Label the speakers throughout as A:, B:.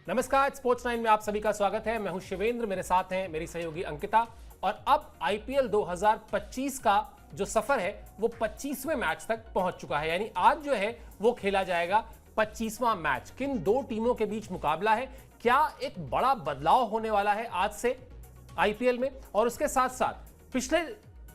A: नमस्कार, स्पोर्ट्स 9 में आप सभी का स्वागत है। मैं हूं शिवेंद्र, मेरे साथ हैं मेरी सहयोगी अंकिता। और अब आईपीएल 2025 का जो सफर है वो 25वें मैच तक पहुंच चुका है। यानी आज जो है वो खेला जाएगा 25वां मैच। किन दो टीमों के बीच मुकाबला है, क्या एक बड़ा बदलाव होने वाला है आज से आईपीएल में, और उसके साथ साथ पिछले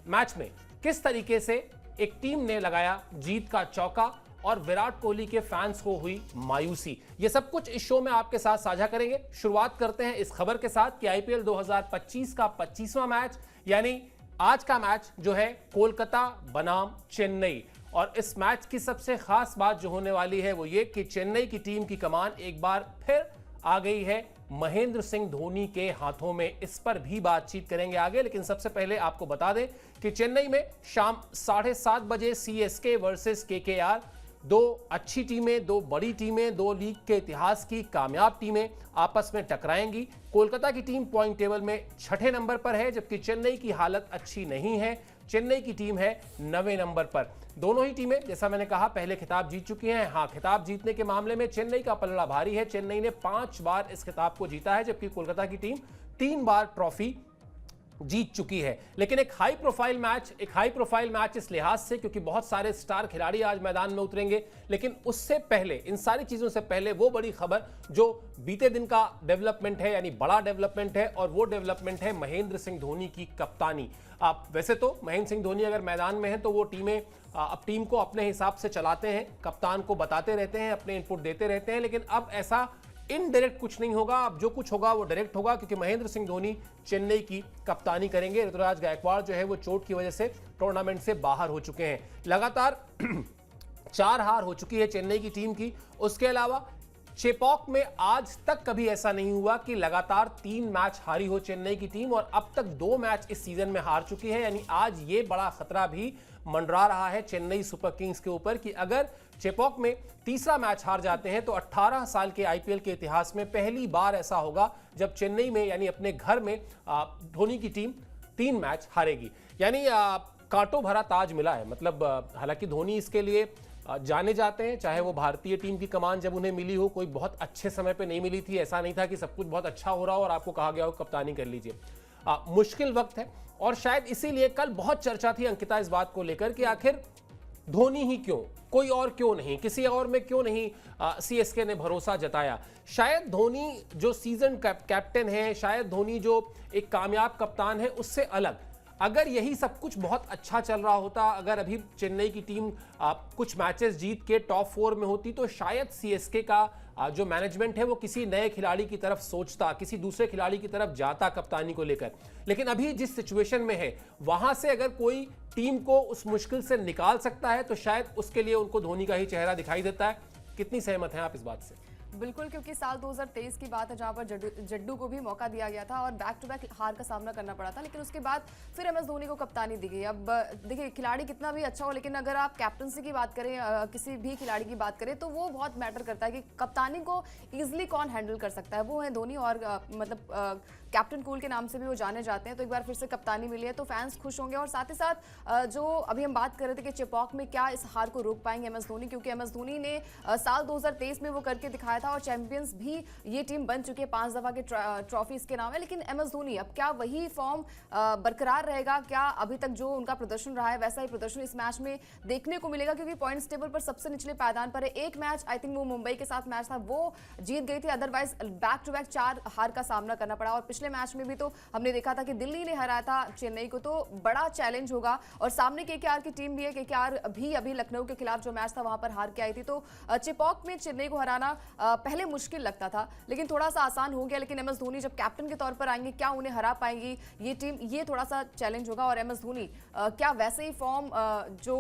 A: मैच में किस तरीके से एक टीम ने लगाया जीत का चौका और विराट कोहली के फैंस को हुई मायूसी, ये सब कुछ इस शो में आपके साथ साझा करेंगे। शुरुआत करते हैं इस खबर के साथ कि आईपीएल 2025 का 25वां मैच, यानी आज का मैच जो है कोलकाता बनाम चेन्नई। और इस मैच की सबसे खास बात जो होने वाली है वो ये कि चेन्नई की टीम की कमान एक बार फिर आ गई है महेंद्र सिंह धोनी के हाथों में। इस पर भी बातचीत करेंगे आगे, लेकिन सबसे पहले आपको बता दें कि चेन्नई में शाम 7:30 बजे सीएसके वर्सेस केकेआर, दो अच्छी टीमें, दो बड़ी टीमें, दो लीग के इतिहास की कामयाब टीमें आपस में टकराएंगी। कोलकाता की टीम पॉइंट टेबल में 6ठे नंबर पर है, जबकि चेन्नई की हालत अच्छी नहीं है। चेन्नई की टीम है 9वें नंबर पर। दोनों ही टीमें, जैसा मैंने कहा, पहले खिताब जीत चुकी हैं। हाँ, खिताब जीतने के मामले में चेन्नई का पलड़ा भारी है। चेन्नई ने 5 बार इस खिताब को जीता है, जबकि कोलकाता की टीम 3 बार ट्रॉफी जीत चुकी है। लेकिन एक हाई प्रोफाइल मैच इस लिहाज से क्योंकि बहुत सारे स्टार खिलाड़ी आज मैदान में उतरेंगे। लेकिन उससे पहले, इन सारी चीजों से पहले, वो बड़ी खबर जो बीते दिन का डेवलपमेंट है, यानी बड़ा डेवलपमेंट है, और वो डेवलपमेंट है महेंद्र सिंह धोनी की कप्तानी। आप वैसे तो महेंद्र सिंह धोनी अगर मैदान में हैं तो वो अब टीम को अपने हिसाब से चलाते हैं, कप्तान को बताते रहते हैं, अपने इनपुट देते रहते हैं। लेकिन अब ऐसा इनडायरेक्ट कुछ नहीं होगा, अब जो कुछ होगा वो डायरेक्ट होगा, क्योंकि महेंद्र सिंह धोनी चेन्नई की कप्तानी करेंगे। ऋतुराज गायकवाड़ जो है वो चोट की वजह से टूर्नामेंट से बाहर हो चुके हैं। लगातार 4 हार हो चुकी है चेन्नई की टीम की। उसके अलावा चेपॉक में आज तक कभी ऐसा नहीं हुआ कि लगातार 3 मैच हारी हो चेन्नई की टीम, और अब तक 2 मैच इस सीजन में हार चुकी है। यानी आज ये बड़ा खतरा भी मंडरा रहा है चेन्नई सुपर किंग्स के ऊपर कि अगर चेपॉक में तीसरा मैच हार जाते हैं तो 18 साल के आईपीएल के इतिहास में पहली बार ऐसा होगा जब चेन्नई में, यानी अपने घर में, धोनी की टीम 3 मैच हारेगी। यानी कांटों भरा ताज मिला है। मतलब हालांकि धोनी इसके लिए जाने जाते हैं, चाहे वो भारतीय टीम की कमान जब उन्हें मिली हो, कोई बहुत अच्छे समय पे नहीं मिली थी। ऐसा नहीं था कि सब कुछ बहुत अच्छा हो रहा हो और आपको कहा गया हो कप्तानी कर लीजिए। मुश्किल वक्त है, और शायद इसीलिए कल बहुत चर्चा थी अंकिता इस बात को लेकर कि आखिर धोनी ही क्यों, कोई और क्यों नहीं, किसी और में क्यों नहीं सीएसके ने भरोसा जताया। शायद धोनी जो सीजन कैप्टन है, शायद धोनी जो एक कामयाब कप्तान है, उससे अलग अगर यही सब कुछ बहुत अच्छा चल रहा होता, अगर अभी चेन्नई की टीम कुछ मैचेस जीत के टॉप 4 में होती, तो शायद सीएसके का जो मैनेजमेंट है वो किसी नए खिलाड़ी की तरफ सोचता, किसी दूसरे खिलाड़ी की तरफ जाता कप्तानी को लेकर। लेकिन अभी जिस सिचुएशन में है, वहां से अगर कोई टीम को उस मुश्किल से निकाल सकता है तो शायद उसके लिए उनको धोनी का ही चेहरा दिखाई देता है। कितनी सहमत हैं आप इस बात से?
B: बिल्कुल, क्योंकि साल 2023 की बात है जहां पर जड्डू को भी मौका दिया गया था और बैक टू बैक हार का सामना करना पड़ा था, लेकिन उसके बाद फिर एमएस धोनी को कप्तानी दी गई। अब देखिए, खिलाड़ी कितना भी अच्छा हो, लेकिन अगर आप कैप्टनसी की बात करें, किसी भी खिलाड़ी की बात करें, तो वो बहुत मैटर करता है कि कप्तानी को ईजिली कौन हैंडल कर सकता है। वो है धोनी, और मतलब कैप्टन कूल के नाम से भी वो जाने जाते हैं। तो एक बार फिर से कप्तानी मिली है तो फैंस खुश होंगे। और साथ ही साथ जो अभी हम बात कर रहे थे कि चेपॉक में क्या इस हार को रोक पाएंगे एमएस धोनी, क्योंकि एमएस धोनी ने साल 2023 में वो करके दिखाया था, और चैंपियंस भी ये टीम बन चुकी है। 5 दफा के ट्रॉफी इसके नाम है। लेकिन एमएस धोनी, अब क्या वही फॉर्म बरकरार रहेगा? क्या अभी तक जो उनका प्रदर्शन रहा है वैसा ही प्रदर्शन इस मैच में देखने को मिलेगा? क्योंकि पॉइंट्स टेबल पर सबसे निचले पायदान पर है। एक मैच, आई थिंक वो मुंबई के साथ मैच था, वो जीत गई थी, अदरवाइज बैक टू बैक 4 हार का सामना करना पड़ा। और पिछले मैच में भी तो हमने देखा था कि दिल्ली ने हराया था चेन्नई को, तो बड़ा चैलेंज होगा। और सामने केकेआर की टीम भी है, केकेआर भी अभी लखनऊ के खिलाफ जो मैच था वहां पर हार के आई थी। तो चेपॉक में चेन्नई को हराना पहले मुश्किल लगता था, लेकिन थोड़ा सा आसान हो गया। लेकिन एमएस धोनी जब कैप्टन के तौर पर आएंगे, क्या उन्हें हरा पाएंगी ये टीम? ये थोड़ा सा चैलेंज होगा। और एमएस धोनी क्या वैसे ही फॉर्म जो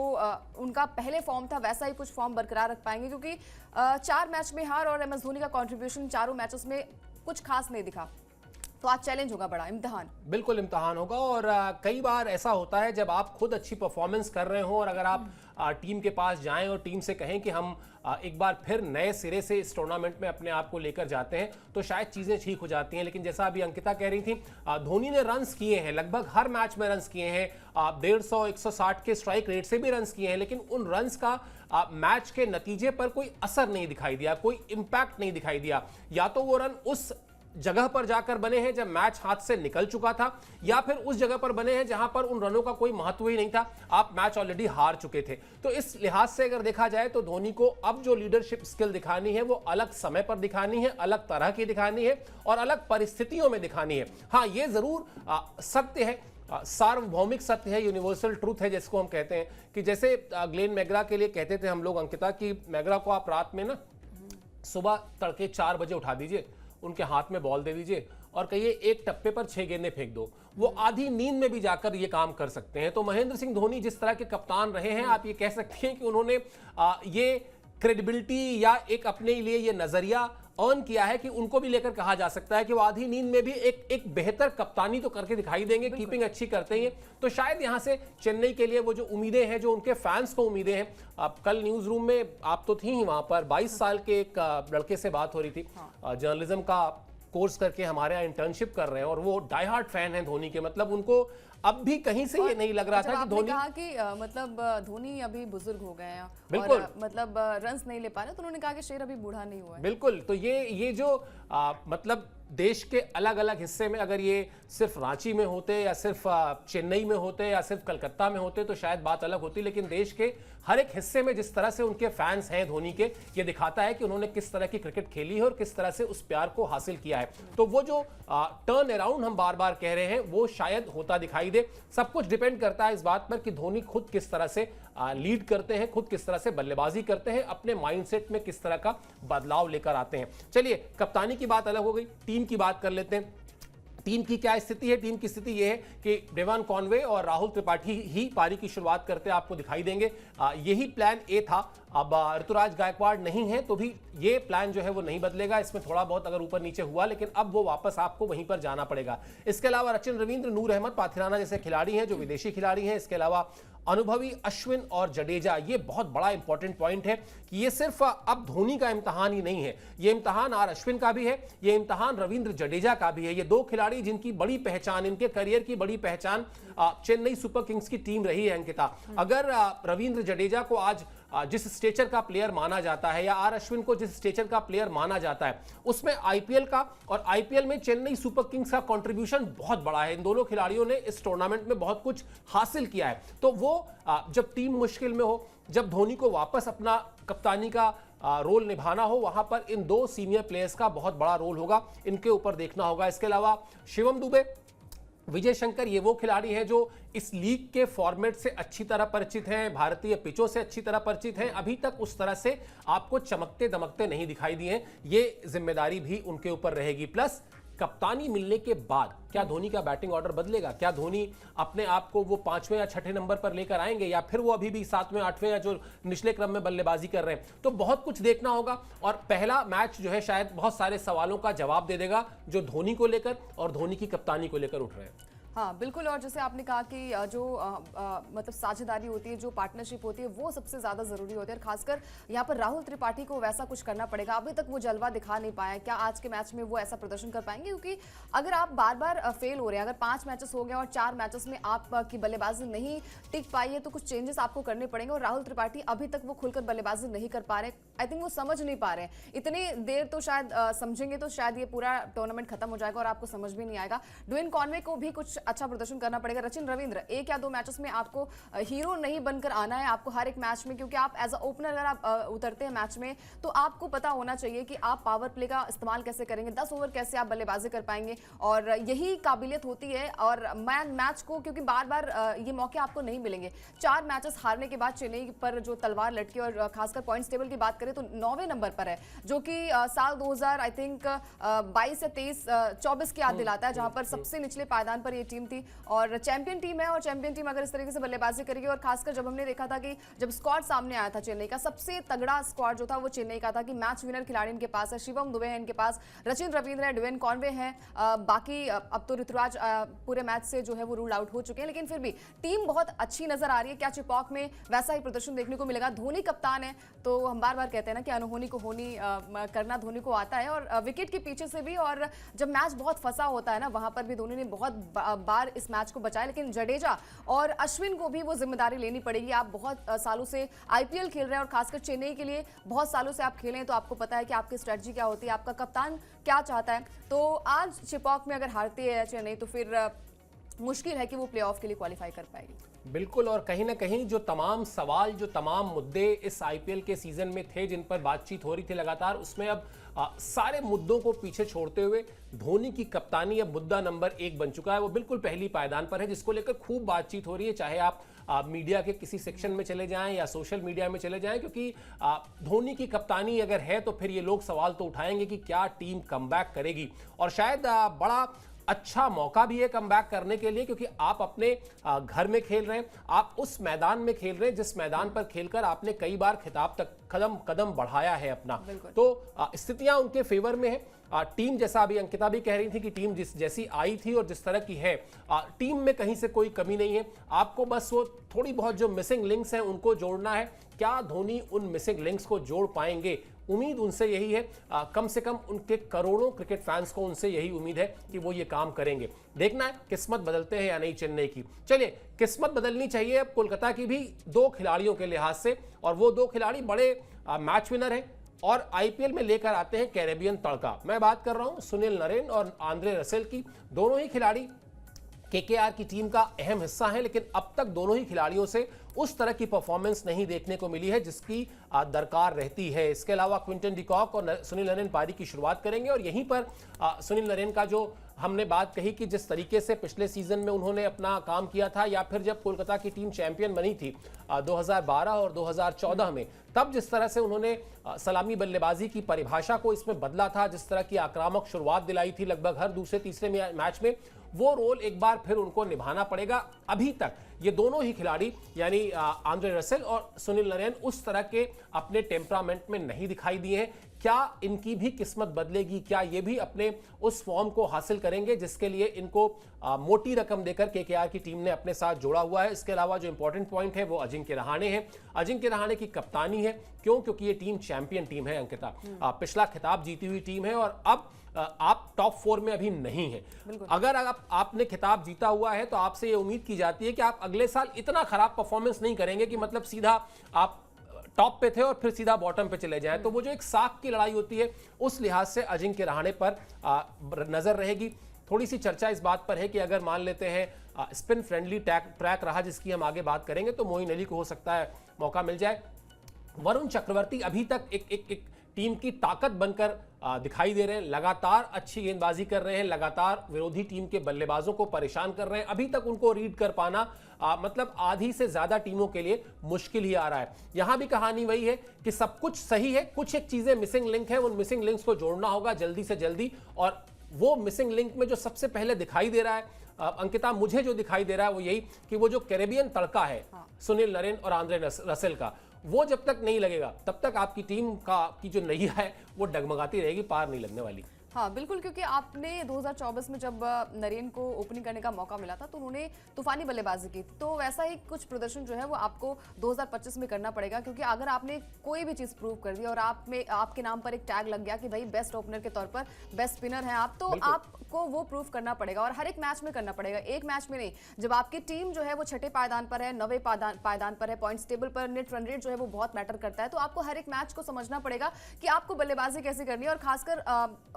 B: उनका पहले फॉर्म था वैसा ही कुछ फॉर्म बरकरार रख पाएंगे? क्योंकि 4 मैच में हार, और एमएस धोनी का कॉन्ट्रीब्यूशन चारों मैचेस में कुछ खास नहीं दिखा। तो आज चैलेंज होगा, बड़ा इम्तिहान।
A: बिल्कुल इम्तिहान होगा। और कई बार ऐसा होता है जब आप खुद अच्छी परफॉर्मेंस कर रहे हो और अगर आप टीम के पास जाएं और टीम से कहें कि हम एक बार फिर नए सिरे से इस टूर्नामेंट में अपने आप को लेकर जाते हैं तो शायद चीज़ें ठीक हो जाती हैं। लेकिन जैसा अभी अंकिता कह रही थी, धोनी ने रन्स किए हैं, लगभग हर मैच में रन्स किए हैं, 150 160 के स्ट्राइक रेट से भी रन्स किए हैं, लेकिन उन रन्स का मैच के नतीजे पर कोई असर नहीं दिखाई दिया, कोई इंपैक्ट नहीं दिखाई दिया। या तो वो रन उस जगह पर जाकर बने हैं जब मैच हाथ से निकल चुका था, या फिर उस जगह पर बने हैं जहां पर उन रनों का कोई महत्व ही नहीं था, आप मैच ऑलरेडी हार चुके थे। तो इस लिहाज से अगर देखा जाए तो धोनी को अब जो लीडरशिप स्किल दिखानी है वो अलग समय पर दिखानी है, अलग तरह की दिखानी है और अलग परिस्थितियों में दिखानी है। हाँ, ये जरूर सत्य है, सार्वभौमिक सत्य है, यूनिवर्सल ट्रूथ है जिसको हम कहते हैं, कि जैसे ग्लेन मैग्रा के लिए कहते थे हम लोग अंकिता, कि मैग्रा को आप रात में ना सुबह तड़के 4 बजे उठा दीजिए, उनके हाथ में बॉल दे दीजिए और कहिए एक टप्पे पर 6 गेंदें फेंक दो, वो आधी नींद में भी जाकर ये काम कर सकते हैं। तो महेंद्र सिंह धोनी जिस तरह के कप्तान रहे हैं, आप ये कह सकते हैं कि उन्होंने ये क्रेडिबिलिटी या एक अपने लिए ये नजरिया अर्न किया है कि उनको भी लेकर कहा जा सकता है कि वो आधी नींद में भी एक बेहतर कप्तानी तो करके दिखाई देंगे, कीपिंग अच्छी करते हैं। तो शायद यहां से चेन्नई के लिए वो जो उम्मीदें हैं, जो उनके फैंस को उम्मीदें हैं, अब कल न्यूज रूम में आप तो थी ही वहां पर, 22 साल के एक लड़के से बात हो रही थी, जर्नलिज्म का कोर्स करके हमारे यहाँ इंटर्नशिप कर रहे हैं और वो डाई हार्ड फैन है धोनी के। मतलब उनको अब भी कहीं से ये नहीं लग रहा था कि धोनी,
B: कहा कि मतलब धोनी अभी बुजुर्ग हो गए हैं
A: बिल्कुल,
B: और मतलब रन्स नहीं ले पा रहे, तो उन्होंने कहा कि शेर अभी बूढ़ा नहीं हुआ है।
A: बिल्कुल। तो ये जो मतलब देश के अलग अलग हिस्से में अगर ये सिर्फ रांची में होते या सिर्फ चेन्नई में होते या सिर्फ कलकत्ता में होते तो शायद बात अलग होती, लेकिन देश के हर एक हिस्से में जिस तरह से उनके फैंस हैं धोनी के, ये दिखाता है कि उन्होंने किस तरह की क्रिकेट खेली है और किस तरह से उस प्यार को हासिल किया है। तो वो जो टर्न अराउंड हम बार बार कह रहे हैं वो शायद होता दिखाई दे। सब कुछ डिपेंड करता है इस बात पर कि धोनी खुद किस तरह से लीड करते हैं, खुद किस तरह से बल्लेबाजी करते हैं, अपने माइंडसेट में किस तरह का बदलाव लेकर आते हैं। चलिए, कप्तानी की बात अलग हो गई, टीम की बात कर लेते हैं। टीम की क्या स्थिति है? टीम की स्थिति यह है कि डेवान कॉनवे और राहुल त्रिपाठी ही पारी की शुरुआत करते आपको दिखाई देंगे। यही प्लान ए था। अब ऋतुराज गायकवाड़ नहीं है तो भी ये प्लान जो है वो नहीं बदलेगा, इसमें थोड़ा बहुत अगर ऊपर नीचे हुआ लेकिन अब वो वापस आपको वहीं पर जाना पड़ेगा। इसके अलावा रचिन रविंद्र, नूर अहमद पाथिराना जैसे खिलाड़ी हैं जो विदेशी खिलाड़ी हैं। इसके अलावा अनुभवी अश्विन और जडेजा, ये बहुत बड़ा इंपॉर्टेंट पॉइंट है कि ये सिर्फ अब धोनी का इम्तिहान ही नहीं है, ये इम्तिहान आर अश्विन का भी है, ये इम्तिहान रविंद्र जडेजा का भी है। ये दो खिलाड़ी जिनकी बड़ी पहचान, इनके करियर की बड़ी पहचान चेन्नई सुपर किंग्स की टीम रही है अंकिता। अगर रविंद्र जडेजा को आज जिस स्टेचर का प्लेयर माना जाता है या आर अश्विन को जिस स्टेचर का प्लेयर माना जाता है, उसमें आईपीएल का और आईपीएल में चेन्नई सुपर किंग्स का कंट्रीब्यूशन बहुत बड़ा है। इन दोनों खिलाड़ियों ने इस टूर्नामेंट में बहुत कुछ हासिल किया है। तो वो जब टीम मुश्किल में हो, जब धोनी को वापस अपना कप्तानी का रोल निभाना हो, वहां पर इन दो सीनियर प्लेयर्स का बहुत बड़ा रोल होगा, इनके ऊपर देखना होगा। इसके अलावा शिवम दुबे, विजय शंकर, ये वो खिलाड़ी हैं जो इस लीग के फॉर्मेट से अच्छी तरह परिचित हैं, भारतीय पिचों से अच्छी तरह परिचित हैं, अभी तक उस तरह से आपको चमकते दमकते नहीं दिखाई दिए। ये जिम्मेदारी भी उनके ऊपर रहेगी। प्लस कप्तानी मिलने के बाद क्या धोनी का बैटिंग ऑर्डर बदलेगा? क्या धोनी अपने आप को वो 5वें या 6ठे नंबर पर लेकर आएंगे या फिर वो अभी भी 7वें 8वें या जो निचले क्रम में बल्लेबाजी कर रहे हैं? तो बहुत कुछ देखना होगा और पहला मैच जो है शायद बहुत सारे सवालों का जवाब दे देगा जो धोनी को लेकर और धोनी की कप्तानी को लेकर उठ रहे हैं।
B: हाँ बिल्कुल, और जैसे आपने कहा कि जो मतलब साझेदारी होती है, जो पार्टनरशिप होती है, वो सबसे ज़्यादा ज़रूरी होती है। और खासकर यहाँ पर राहुल त्रिपाठी को वैसा कुछ करना पड़ेगा। अभी तक वो जलवा दिखा नहीं पाया, क्या आज के मैच में वो ऐसा प्रदर्शन कर पाएंगे? क्योंकि अगर आप बार बार फेल हो रहे हैं, अगर 5 मैचेस हो गए और 4 मैचेस में आपकी बल्लेबाजी नहीं टिक पाई है, तो कुछ चेंजेस आपको करने पड़ेंगे। और राहुल त्रिपाठी अभी तक वो खुलकर बल्लेबाजी नहीं कर पा रहे। आई थिंक वो समझ नहीं पा रहे हैं। इतनी देर तो शायद समझेंगे तो शायद ये पूरा टूर्नामेंट खत्म हो जाएगा और आपको समझ भी नहीं आएगा। ड्वेन कॉनवे को भी कुछ अच्छा प्रदर्शन करना पड़ेगा। रचिन रविंद्र, 1 या 2 मैचेस में आपको हीरो नहीं बनकर आना है, आपको हर एक मैच में, क्योंकि आप एज अ ओपनर अगर आप उतरते हैं मैच में तो आपको पता होना चाहिए कि आप पावर प्ले का इस्तेमाल कैसे करेंगे, 10 ओवर कैसे आप बल्लेबाजी कर पाएंगे। और यही काबिलियत होती है। और मैच को, क्योंकि बार बार ये मौके आपको नहीं मिलेंगे। 4 मैचेस हारने के बाद चेन्नई पर जो तलवार लटकी और खासकर पॉइंट्स टेबल की बात करें तो 9वें नंबर पर है, जो कि साल 2000 आई थिंक 22 या 23 24 की याद दिलाता है, जहां पर सबसे निचले पायदान पर ये टीम थी और चैंपियन टीम है, और चैंपियन टीम अगर इस तरीके से बल्लेबाजी करेगी, और खासकर जब हमने देखा था कि जब स्क्वाड सामने आया था चेन्नई का, सबसे तगड़ा स्क्वाड जो था वो चेन्नई का था कि मैच विनर खिलाड़ी इनके पास है, शिवम दुबे है इनके पास, रचिन रविंद्र है, ड्वेन कॉनवे है, बाकी अब तो ऋतुराज पूरे मैच से जो है वो रूल आउट हो चुके हैं, लेकिन फिर भी टीम बहुत अच्छी नजर आ रही है। क्या चिपॉक में वैसा ही प्रदर्शन देखने को मिलेगा? धोनी कप्तान है, तो हम बार बार कहते हैं ना कि अनहोनी को होनी करना धोनी को आता है, और विकेट के पीछे से भी, और जब मैच बहुत फंसा होता है ना, वहां पर भी धोनी ने बहुत बार इस मैच को बचाया, लेकिन जडेजा और अश्विन को भी वो जिम्मेदारी लेनी पड़ेगी। आप बहुत सालों से आईपीएल खेल रहे हैं और खासकर चेन्नई के लिए बहुत सालों से आप खेले हैं, तो आपको पता है कि आपकी स्ट्रेटजी क्या होती है, आपका कप्तान क्या चाहता है। तो आज चिपॉक में अगर हारती है चेन्नई तो फिर मुश्किल है कि वो प्लेऑफ के लिए क्वालिफाई कर पाएगी।
A: बिल्कुल, और कहीं ना कहीं जो तमाम सवाल, जो तमाम मुद्दे इस आईपीएल के सीजन में थे, जिन पर बातचीत हो रही थी लगातार, उसमें अब सारे मुद्दों को पीछे छोड़ते हुए धोनी की कप्तानी अब मुद्दा नंबर 1 बन चुका है। वो बिल्कुल पहली पायदान पर है, जिसको लेकर खूब बातचीत हो रही है, चाहे आप मीडिया के किसी सेक्शन में चले जाएं या सोशल मीडिया में चले जाएं, क्योंकि धोनी की कप्तानी अगर है तो फिर ये लोग सवाल तो उठाएंगे कि क्या टीम कमबैक करेगी, और शायद बड़ा अच्छा मौका भी है कमबैक करने के लिए, क्योंकि आप अपने घर में खेल रहे हैं, आप उस मैदान में खेल रहे हैं जिस मैदान पर खेलकर आपने कई बार खिताब तक कदम कदम बढ़ाया है अपना। तो स्थितियां उनके फेवर में है। टीम, जैसा अभी अंकिता भी कह रही थी कि टीम जैसी आई थी और जिस तरह की है, टीम में कहीं से कोई कमी नहीं है। आपको बस वो थोड़ी बहुत जो मिसिंग लिंक्स हैं उनको जोड़ना है। क्या धोनी उन मिसिंग लिंक्स को जोड़ पाएंगे? उम्मीद उनसे यही है, कम से कम उनके करोड़ों क्रिकेट फैंस को उनसे यही उम्मीद है कि वो ये काम करेंगे। देखना है किस्मत बदलते हैं या नहीं चेन्नई की। चलिए, किस्मत बदलनी चाहिए अब कोलकाता की भी 2 खिलाड़ियों के लिहाज से, और वो 2 खिलाड़ी बड़े मैच विनर हैं और आईपीएल में लेकर आते हैं कैरेबियन तड़का। मैं बात कर रहा हूं सुनील नरेन और आंद्रे रसेल की। दोनों ही खिलाड़ी केकेआर की टीम का अहम हिस्सा है, लेकिन अब तक दोनों ही खिलाड़ियों से उस तरह की परफॉर्मेंस नहीं देखने को मिली है जिसकी दरकार रहती है। इसके अलावा क्विंटन डिकॉक और सुनील नरेन पारी की शुरुआत करेंगे, और यहीं पर सुनील नरेन का जो हमने बात कही कि जिस तरीके से पिछले सीजन में उन्होंने अपना काम किया था, या फिर जब कोलकाता की टीम चैंपियन बनी थी 2012 और 2014 में, तब जिस तरह से उन्होंने सलामी बल्लेबाजी की परिभाषा को इसमें बदला था, जिस तरह की आक्रामक शुरुआत दिलाई थी लगभग हर दूसरे तीसरे मैच में, वो रोल एक बार फिर उनको निभाना पड़ेगा। अभी तक ये दोनों ही खिलाड़ी यानी आंद्रे रसेल और सुनील नरेन उस तरह के अपने टेम्परामेंट में नहीं दिखाई दिए हैं। क्या इनकी भी किस्मत बदलेगी? क्या ये भी अपने उस फॉर्म को हासिल करेंगे जिसके लिए इनको मोटी रकम देकर केकेआर की टीम ने अपने साथ जोड़ा हुआ है? इसके अलावा जो इंपॉर्टेंट पॉइंट है वो अजिंक्य रहाणे है। अजिंक्य रहाणे की कप्तानी है, क्यों? क्योंकि ये टीम चैंपियन टीम है अंकिता, पिछला खिताब जीती हुई टीम है, और अब आप टॉप 4 में अभी नहीं है। अगर आपने खिताब जीता हुआ है तो आपसे ये उम्मीद की जाती है कि आप अगले साल इतना खराब परफॉर्मेंस नहीं करेंगे कि मतलब सीधा आप टॉप पे थे और फिर सीधा बॉटम पे चले जाएं। तो वो जो एक साख की लड़ाई होती है, उस लिहाज से अजिंक्य रहाणे पर नजर रहेगी। थोड़ी सी चर्चा इस बात पर है कि अगर मान लेते हैं स्पिन फ्रेंडली ट्रैक रहा, जिसकी हम आगे बात करेंगे, तो मोइन अली को हो सकता है मौका मिल जाए। वरुण चक्रवर्ती अभी तक एक टीम की ताकत बनकर दिखाई दे रहे हैं, लगातार अच्छी गेंदबाजी कर रहे हैं, लगातार विरोधी टीम के बल्लेबाजों को परेशान कर रहे हैं। अभी तक उनको रीड कर पाना मतलब आधी से ज्यादा टीमों के लिए मुश्किल ही आ रहा है। यहां भी कहानी वही है कि सब कुछ सही है, कुछ एक चीजें मिसिंग लिंक है, उन मिसिंग लिंक्स को जोड़ना होगा जल्दी से जल्दी। और वो मिसिंग लिंक में जो सबसे पहले दिखाई दे रहा है अंकिता, मुझे जो दिखाई दे रहा है वो यही कि वो जो कैरेबियन तड़का है सुनील नरेन और आंद्रे रसेल का, वो जब तक नहीं लगेगा तब तक आपकी टीम की जो नैया है वो डगमगाती रहेगी, पार नहीं लगने वाली।
B: हाँ बिल्कुल, क्योंकि आपने 2024 में जब नरेन को ओपनिंग करने का मौका मिला था तो उन्होंने तूफानी बल्लेबाजी की, तो वैसा ही कुछ प्रदर्शन जो है वो आपको 2025 में करना पड़ेगा। क्योंकि अगर आपने कोई भी चीज़ प्रूव कर दी और आपके नाम पर एक टैग लग गया कि भाई बेस्ट ओपनर के तौर पर बेस्ट स्पिनर हैं आप, तो आपको वो प्रूव करना पड़ेगा, और हर एक मैच में करना पड़ेगा, एक मैच में नहीं। जब आपकी टीम जो है वो 6ठे पायदान पर है, 9वें पायदान पर है, पॉइंट्स टेबल पर नेट रन रेट जो है वो बहुत मैटर करता है, तो आपको हर एक मैच को समझना पड़ेगा कि आपको बल्लेबाजी कैसे करनी है। और खासकर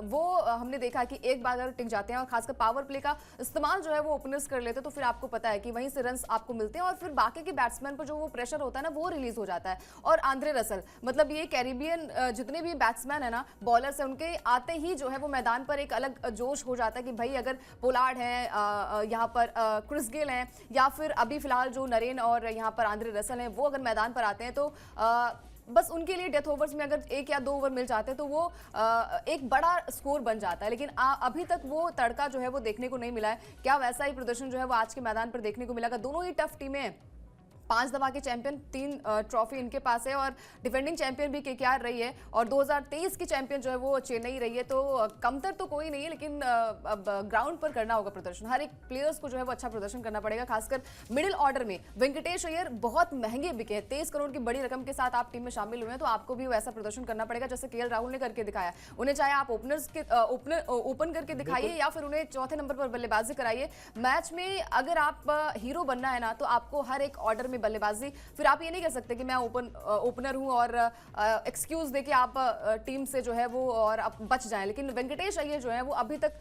B: वो हमने देखा कि एक बार अगर टिक जाते हैं और खासकर पावर प्ले का इस्तेमाल जो है वो ओपनर्स कर लेते हैं, तो फिर आपको पता है कि वहीं से रन्स आपको मिलते हैं और फिर बाकी के बैट्समैन पर जो वो प्रेशर होता है ना वो रिलीज हो जाता है। और आंद्रे रसेल मतलब ये कैरिबियन जितने भी बैट्समैन है ना, बॉलर्स है, उनके आते ही जो है वो मैदान पर एक अलग जोश हो जाता है कि भाई अगर पोलार्ड है, यहाँ पर क्रिस गेल हैं, या फिर अभी फिलहाल जो नरेन और यहाँ पर आंद्रे रसेल हैं, वो अगर मैदान पर आते हैं तो बस उनके लिए डेथ ओवर्स में अगर 1 या 2 ओवर मिल जाते तो वो एक बड़ा स्कोर बन जाता है, लेकिन अभी तक वो तड़का जो है वो देखने को नहीं मिला है। क्या वैसा ही प्रदर्शन जो है वो आज के मैदान पर देखने को मिलेगा? दोनों ही टफ टीमें हैं, 5 दफा के चैंपियन, 3 ट्रॉफी इनके पास है और डिफेंडिंग चैंपियन भी केकेआर रही है और 2023 की चैंपियन जो है वो चेन्नई रही है। तो कमतर तो कोई नहीं है, लेकिन अब ग्राउंड पर करना होगा प्रदर्शन। हर एक प्लेयर्स को जो है वो अच्छा प्रदर्शन करना पड़ेगा, खासकर मिडिल ऑर्डर में। वेंकटेश अय्यर बहुत महंगे बिके हैं, 23 करोड़ की बड़ी रकम के साथ आप टीम में शामिल हुए हैं, तो आपको भी वैसा प्रदर्शन करना पड़ेगा जैसे केएल राहुल ने करके दिखाया। उन्हें चाहे आप ओपन करके दिखाइए या फिर उन्हें चौथे नंबर पर बल्लेबाजी कराइए। मैच में अगर आप हीरो बनना है ना, तो आपको हर एक ऑर्डर में बल्लेबाजी, फिर आप ये नहीं कह सकते कि मैं ओपनर हूं और एक्सक्यूज देके आप टीम से जो है वो और आप बच जाएं। लेकिन वेंकटेश अय्यर जो है वो अभी तक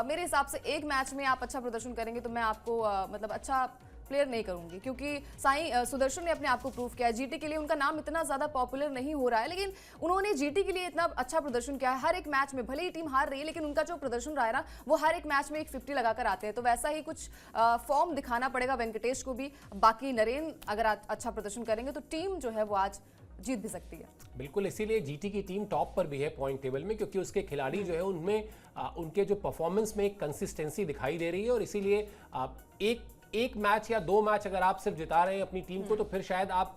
B: मेरे हिसाब से एक मैच में आप अच्छा प्रदर्शन करेंगे तो मैं आपको मतलब अच्छा प्लेयर नहीं करूंगी, क्योंकि साईं सुदर्शन ने अपने आप को प्रूव किया है। जीटी के लिए उनका नाम इतना ज्यादा पॉपुलर नहीं हो रहा है, लेकिन उन्होंने जीटी के लिए इतना अच्छा प्रदर्शन किया है। हर एक मैच में भले ही टीम हार रही है, लेकिन उनका जो प्रदर्शन रहा है ना, वो हर एक मैच में एक 50 लगाकर आते हैं। तो वैसा ही कुछ फॉर्म दिखाना पड़ेगा वेंकटेश को भी। बाकी नरेन अगर अच्छा प्रदर्शन करेंगे तो टीम जो है वो आज जीत भी सकती है।
A: बिल्कुल, इसीलिए जीटी की टीम टॉप पर भी है पॉइंट टेबल में, क्योंकि उसके खिलाड़ी जो है उनमें उनके जो परफॉर्मेंस में एक कंसिस्टेंसी दिखाई दे रही है। और इसीलिए एक मैच या 2 मैच अगर आप सिर्फ जिता रहे हैं अपनी टीम को, तो फिर शायद आप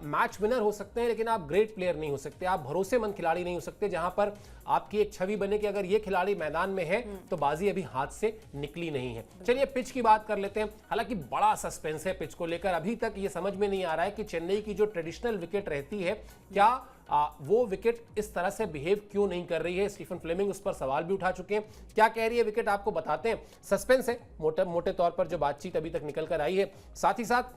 A: मैच विनर हो सकते हैं, लेकिन आप ग्रेट प्लेयर नहीं हो सकते, आप भरोसेमंद खिलाड़ी नहीं हो सकते। जहां पर आपकी एक छवि बने कि अगर ये खिलाड़ी मैदान में है तो बाजी अभी हाथ से निकली नहीं है। चलिए पिच की बात कर लेते हैं। हालांकि बड़ा सस्पेंस है पिच को लेकर, अभी तक ये समझ में नहीं आ रहा है कि चेन्नई की जो ट्रेडिशनल विकेट रहती है, क्या वो विकेट इस तरह से बिहेव क्यों नहीं कर रही है। स्टीफन फ्लेमिंग उस पर सवाल भी उठा चुके हैं। क्या कह रही है विकेट, आपको बताते हैं। सस्पेंस है मोटे तौर पर जो बातचीत अभी तक निकल कर आई है। साथ ही साथ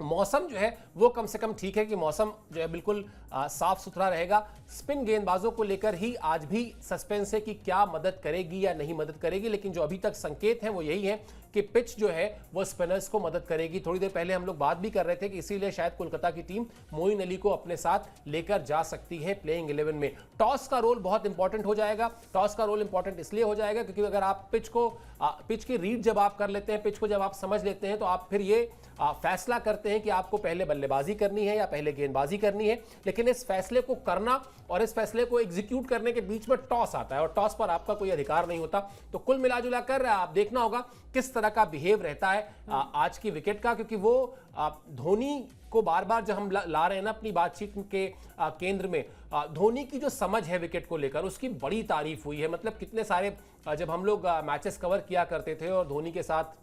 A: मौसम जो है वो कम से कम ठीक है कि मौसम जो है बिल्कुल साफ सुथरा रहेगा। स्पिन गेंदबाजों को लेकर ही आज भी सस्पेंस है कि क्या मदद करेगी या नहीं मदद करेगी, लेकिन जो अभी तक संकेत है वो यही है कि पिच जो है वो स्पिनर्स को मदद करेगी। थोड़ी देर पहले हम लोग बात भी कर रहे थे कि इसीलिए शायद कोलकाता की टीम मोइन अली को अपने साथ लेकर जा सकती है प्लेइंग 11 में। टॉस का रोल बहुत इंपॉर्टेंट हो जाएगा। टॉस का रोल इंपॉर्टेंट इसलिए हो जाएगा क्योंकि अगर आप पिच की रीड जब आप कर लेते हैं, पिच को जब आप समझ लेते हैं, तो आप फिर ये फैसला करते हैं कि आपको पहले बल्लेबाजी करनी है या पहले गेंदबाजी करनी है। लेकिन इस फैसले को करना और इस फैसले को एग्जीक्यूट करने के बीच में टॉस आता है और टॉस पर आपका कोई अधिकार नहीं होता। तो कुल मिलाजुला कर आप देखना होगा किस तरह का बिहेव रहता है आज की विकेट का, क्योंकि वो धोनी को बार बार जब हम ला रहे हैं ना अपनी बातचीत के केंद्र में, धोनी की जो समझ है विकेट को लेकर उसकी बड़ी तारीफ हुई है। मतलब कितने सारे जब हम लोग मैचेस कवर किया करते थे और धोनी के साथ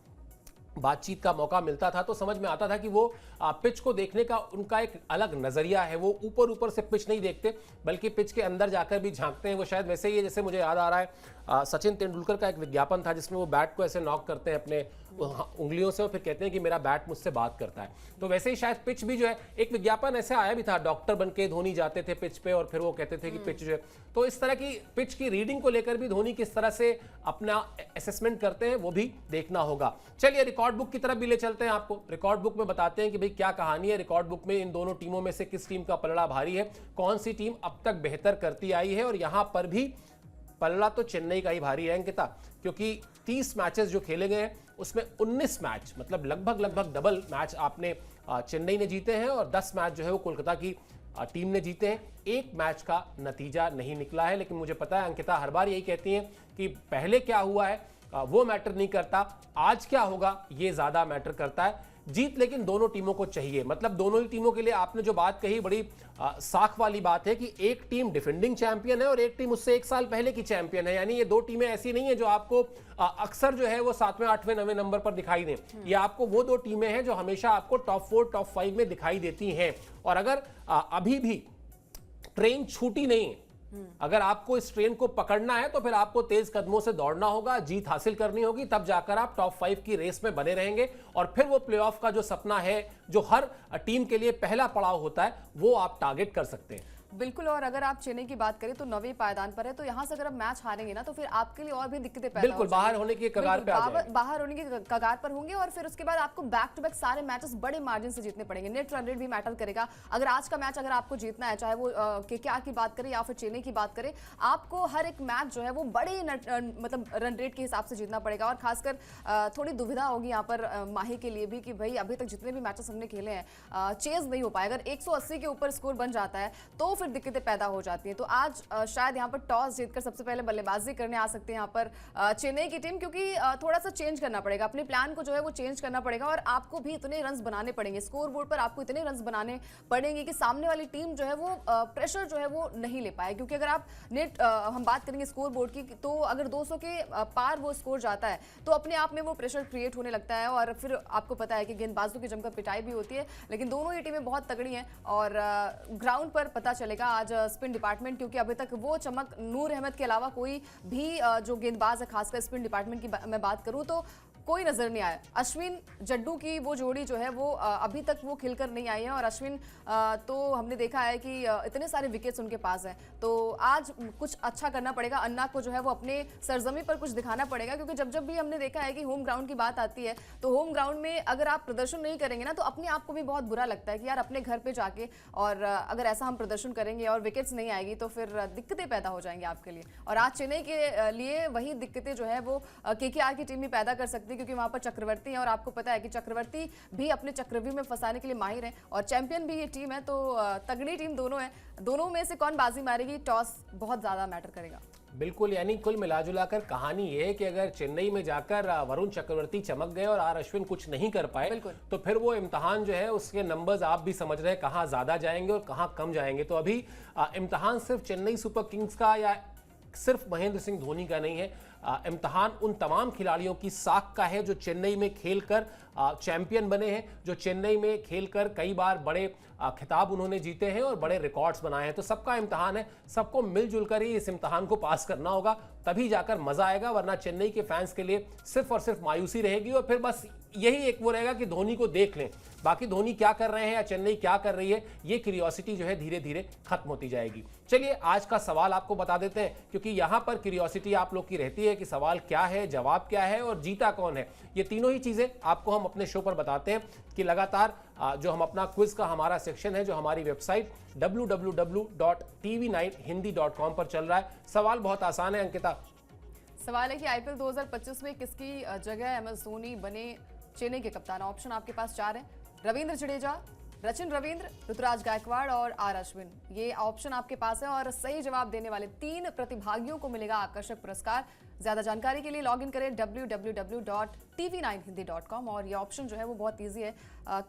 A: बातचीत का मौका मिलता था, तो समझ में आता था कि वो पिच को देखने का उनका एक अलग नजरिया है। वो ऊपर से पिच नहीं देखते, बल्कि पिच के अंदर जाकर भी झांकते हैं। वो शायद वैसे ही है जैसे मुझे याद आ रहा है सचिन तेंदुलकर का एक विज्ञापन था जिसमें वो बैट को ऐसे नॉक करते हैं अपने उंगलियों से और फिर कहते हैं कि मेरा बैट मुझसे बात करता है। तो वैसे ही शायद पिच भी जो है, एक विज्ञापन ऐसे आया भी था, डॉक्टर बनके धोनी जाते थे पिच पे और फिर वो कहते थे कि पिच जो है, तो इस तरह की पिच की रीडिंग को लेकर भी धोनी किस तरह से अपना असेसमेंट करते हैं वो भी देखना होगा। चलिए रिकॉर्ड बुक की तरफ भी ले चलते हैं आपको। रिकॉर्ड बुक में बताते हैं कि भाई क्या कहानी है। रिकॉर्ड बुक में इन दोनों टीमों में से किस टीम का पलड़ा भारी है, कौन सी टीम अब तक बेहतर करती आई है। और यहां पर भी पलड़ा तो चेन्नई का ही भारी है अंकिता, क्योंकि 30 मैचेस जो खेले गए हैं उसमें 19 मैच, मतलब लगभग डबल मैच आपने चेन्नई ने जीते हैं और 10 मैच जो है वो कोलकाता की टीम ने जीते हैं। एक मैच का नतीजा नहीं निकला है। लेकिन मुझे पता है अंकिता हर बार यही कहती हैं कि पहले क्या हुआ है वो मैटर नहीं करता, आज क्या होगा ये ज्यादा मैटर करता है। जीत लेकिन दोनों टीमों को चाहिए। मतलब दोनों ही टीमों के लिए आपने जो बात कही बड़ी साख वाली बात है कि एक टीम डिफेंडिंग चैंपियन है और एक टीम उससे 1 साल पहले की चैंपियन है। यानी ये दो टीमें ऐसी नहीं है जो आपको अक्सर जो है वो 7वें 8वें 9वें नंबर पर दिखाई दें। ये आपको वो दो टीमें हैं जो हमेशा आपको टॉप 4 टॉप 5 में दिखाई देती हैं। और अगर अभी भी ट्रेन छूटी नहीं है, अगर आपको इस ट्रेन को पकड़ना है तो फिर आपको तेज कदमों से दौड़ना होगा, जीत हासिल करनी होगी, तब जाकर आप टॉप 5 की रेस में बने रहेंगे और फिर वो प्लेऑफ का जो सपना है, जो हर टीम के लिए पहला पड़ाव होता है, वो आप टारगेट कर सकते हैं।
B: बिल्कुल। और अगर आप चेन्नई की बात करें तो 9वें पायदान पर है, तो यहाँ से अगर आप मैच हारेंगे ना तो फिर आपके लिए और भी दिक्कतें पैदा
A: बिल्कुल
B: हो जाएंगी।
A: बाहर होने के कगार पे आ जाएंगे।
B: बाहर होने के कगार पर होंगे और फिर उसके बाद आपको बैक टू बैक सारे मैचेस बड़े मार्जिन से जीतने पड़ेंगे। नेट रन रेट भी मैटर करेगा। अगर आज का मैच अगर आपको जीतना है, चाहे वो केकेआर की बात करें या फिर चेन्नई की बात करें, आपको हर एक मैच जो है वो बड़े मतलब रन रेट के हिसाब से जीतना पड़ेगा। और खासकर थोड़ी दुविधा होगी यहाँ पर माही के लिए भी कि भाई अभी तक जितने भी मैचेस हमने खेले हैं चेज नहीं हो पाए। अगर 180 के ऊपर स्कोर बन जाता है तो फिर दिक्कतें पैदा हो जाती हैं। तो आज शायद यहाँ पर टॉस जीतकर सबसे पहले बल्लेबाजी करने आ सकते हैं यहाँ पर चेन्नई की टीम, क्योंकि थोड़ा सा चेंज करना पड़ेगा अपने प्लान को, जो है वो चेंज करना पड़ेगा। और आपको भी इतने रन्स बनाने पड़ेंगे, स्कोर बोर्ड पर आपको इतने रन्स बनाने पड़ेंगे कि सामने वाली टीम जो है वो प्रेशर जो है वो नहीं ले पाए। क्योंकि अगर आप नेट हम बात करेंगे स्कोर बोर्ड की, तो अगर 200 के पार वो स्कोर जाता है तो अपने आप में वो प्रेशर क्रिएट होने लगता है। और फिर आपको पता है कि गेंदबाजों की जमकर पिटाई भी होती है। लेकिन दोनों ही टीमें बहुत तगड़ी हैं और ग्राउंड पर पता चलेगा आज स्पिन डिपार्टमेंट, क्योंकि अभी तक वो चमक नूर अहमद के अलावा कोई भी जो गेंदबाज है, खासकर स्पिन डिपार्टमेंट की मैं बात करूं तो कोई नजर नहीं आया। अश्विन जड्डू की वो जोड़ी जो है वो अभी तक वो खिलकर नहीं आई है। और अश्विन तो हमने देखा है कि इतने सारे विकेट्स उनके पास हैं, तो आज कुछ अच्छा करना पड़ेगा। अन्ना को जो है वो अपने सरजमी पर कुछ दिखाना पड़ेगा, क्योंकि जब जब भी हमने देखा है कि होम ग्राउंड की बात आती है तो होम ग्राउंड में अगर आप प्रदर्शन नहीं करेंगे ना तो अपने आप को भी बहुत बुरा लगता है कि यार अपने घर पे जाके और अगर ऐसा हम प्रदर्शन करेंगे और विकेट्स नहीं आएगी तो फिर दिक्कतें पैदा हो जाएंगी आपके लिए। और आज चेन्नई के लिए वही दिक्कतें जो है वो केकेआर की टीम भी पैदा कर सकती है, क्योंकि वहां पर चक्रवर्ती है और आपको पता है कि चक्रवर्ती भी अपने चक्रव्यूह में फंसाने के लिए माहिर है और चैंपियन भी ये टीम है। तो तगड़ी टीम दोनों है, दोनों में से कौन बाजी मारेगी, टॉस बहुत ज्यादा मैटर करेगा।
A: बिल्कुल, यानी कुल मिलाजुलाकर कहानी ये है कि अगर चेन्नई में जाकर वरुण चक्रवर्ती चमक गए और आर अश्विन कुछ नहीं कर पाए तो फिर वो इम्तहान जो है उसके नंबर्स आप भी समझ रहे हैं कहाँ ज्यादा जाएंगे और कहाँ कम जाएंगे। तो अभी इम्तहान सिर्फ चेन्नई सुपर किंग्स का या सिर्फ महेंद्र सिंह धोनी का नहीं है, इम्तहान उन तमाम खिलाड़ियों की साख का है जो चेन्नई में खेलकर चैंपियन बने हैं, जो चेन्नई में खेलकर कई बार बड़े खिताब उन्होंने जीते हैं और बड़े रिकॉर्ड्स बनाए हैं। तो सबका इम्तहान है, सबको मिलजुल कर ही इस इम्तहान को पास करना होगा, तभी जाकर मजा आएगा। वरना चेन्नई के फैंस के लिए सिर्फ और सिर्फ मायूसी रहेगी और फिर बस यही एक वो रहेगा कि धोनी को देख लें, बाकी धोनी क्या कर रहे हैं या चेन्नई क्या कर रही है, ये क्यूरियोसिटी जो है धीरे धीरे खत्म होती जाएगी। चलिए आज का सवाल आपको बता देते हैं, क्योंकि यहां पर क्यूरियोसिटी आप लोग की रहती है कि सवाल क्या है, जवाब क्या है और जीता कौन है। ये तीनों ही चीजें आपको हम अपने शो पर बताते हैं कि लगातार जो हम अपना क्विज का हमारा सेक्शन है जो हमारी वेबसाइट www.tv9hindi.com पर चल रहा है। सवाल बहुत आसान है अंकिता।
B: सवाल है कि आईपीएल 2025 में किसकी जगह एमएस धोनी बने चेन्नई के कप्तान। ऑप्शन आपके पास 4 है, रविंद्र जडेजा, रचिन रविंद्र, ऋतुराज गायकवाड़ और आर अश्विन। ये ऑप्शन आपके पास है और सही जवाब देने वाले 3 प्रतिभागियों को मिलेगा आकर्षक पुरस्कार। ज्यादा जानकारी के लिए लॉग इन करें www.tv9hindi.com। और ये ऑप्शन जो है वो बहुत ईजी है,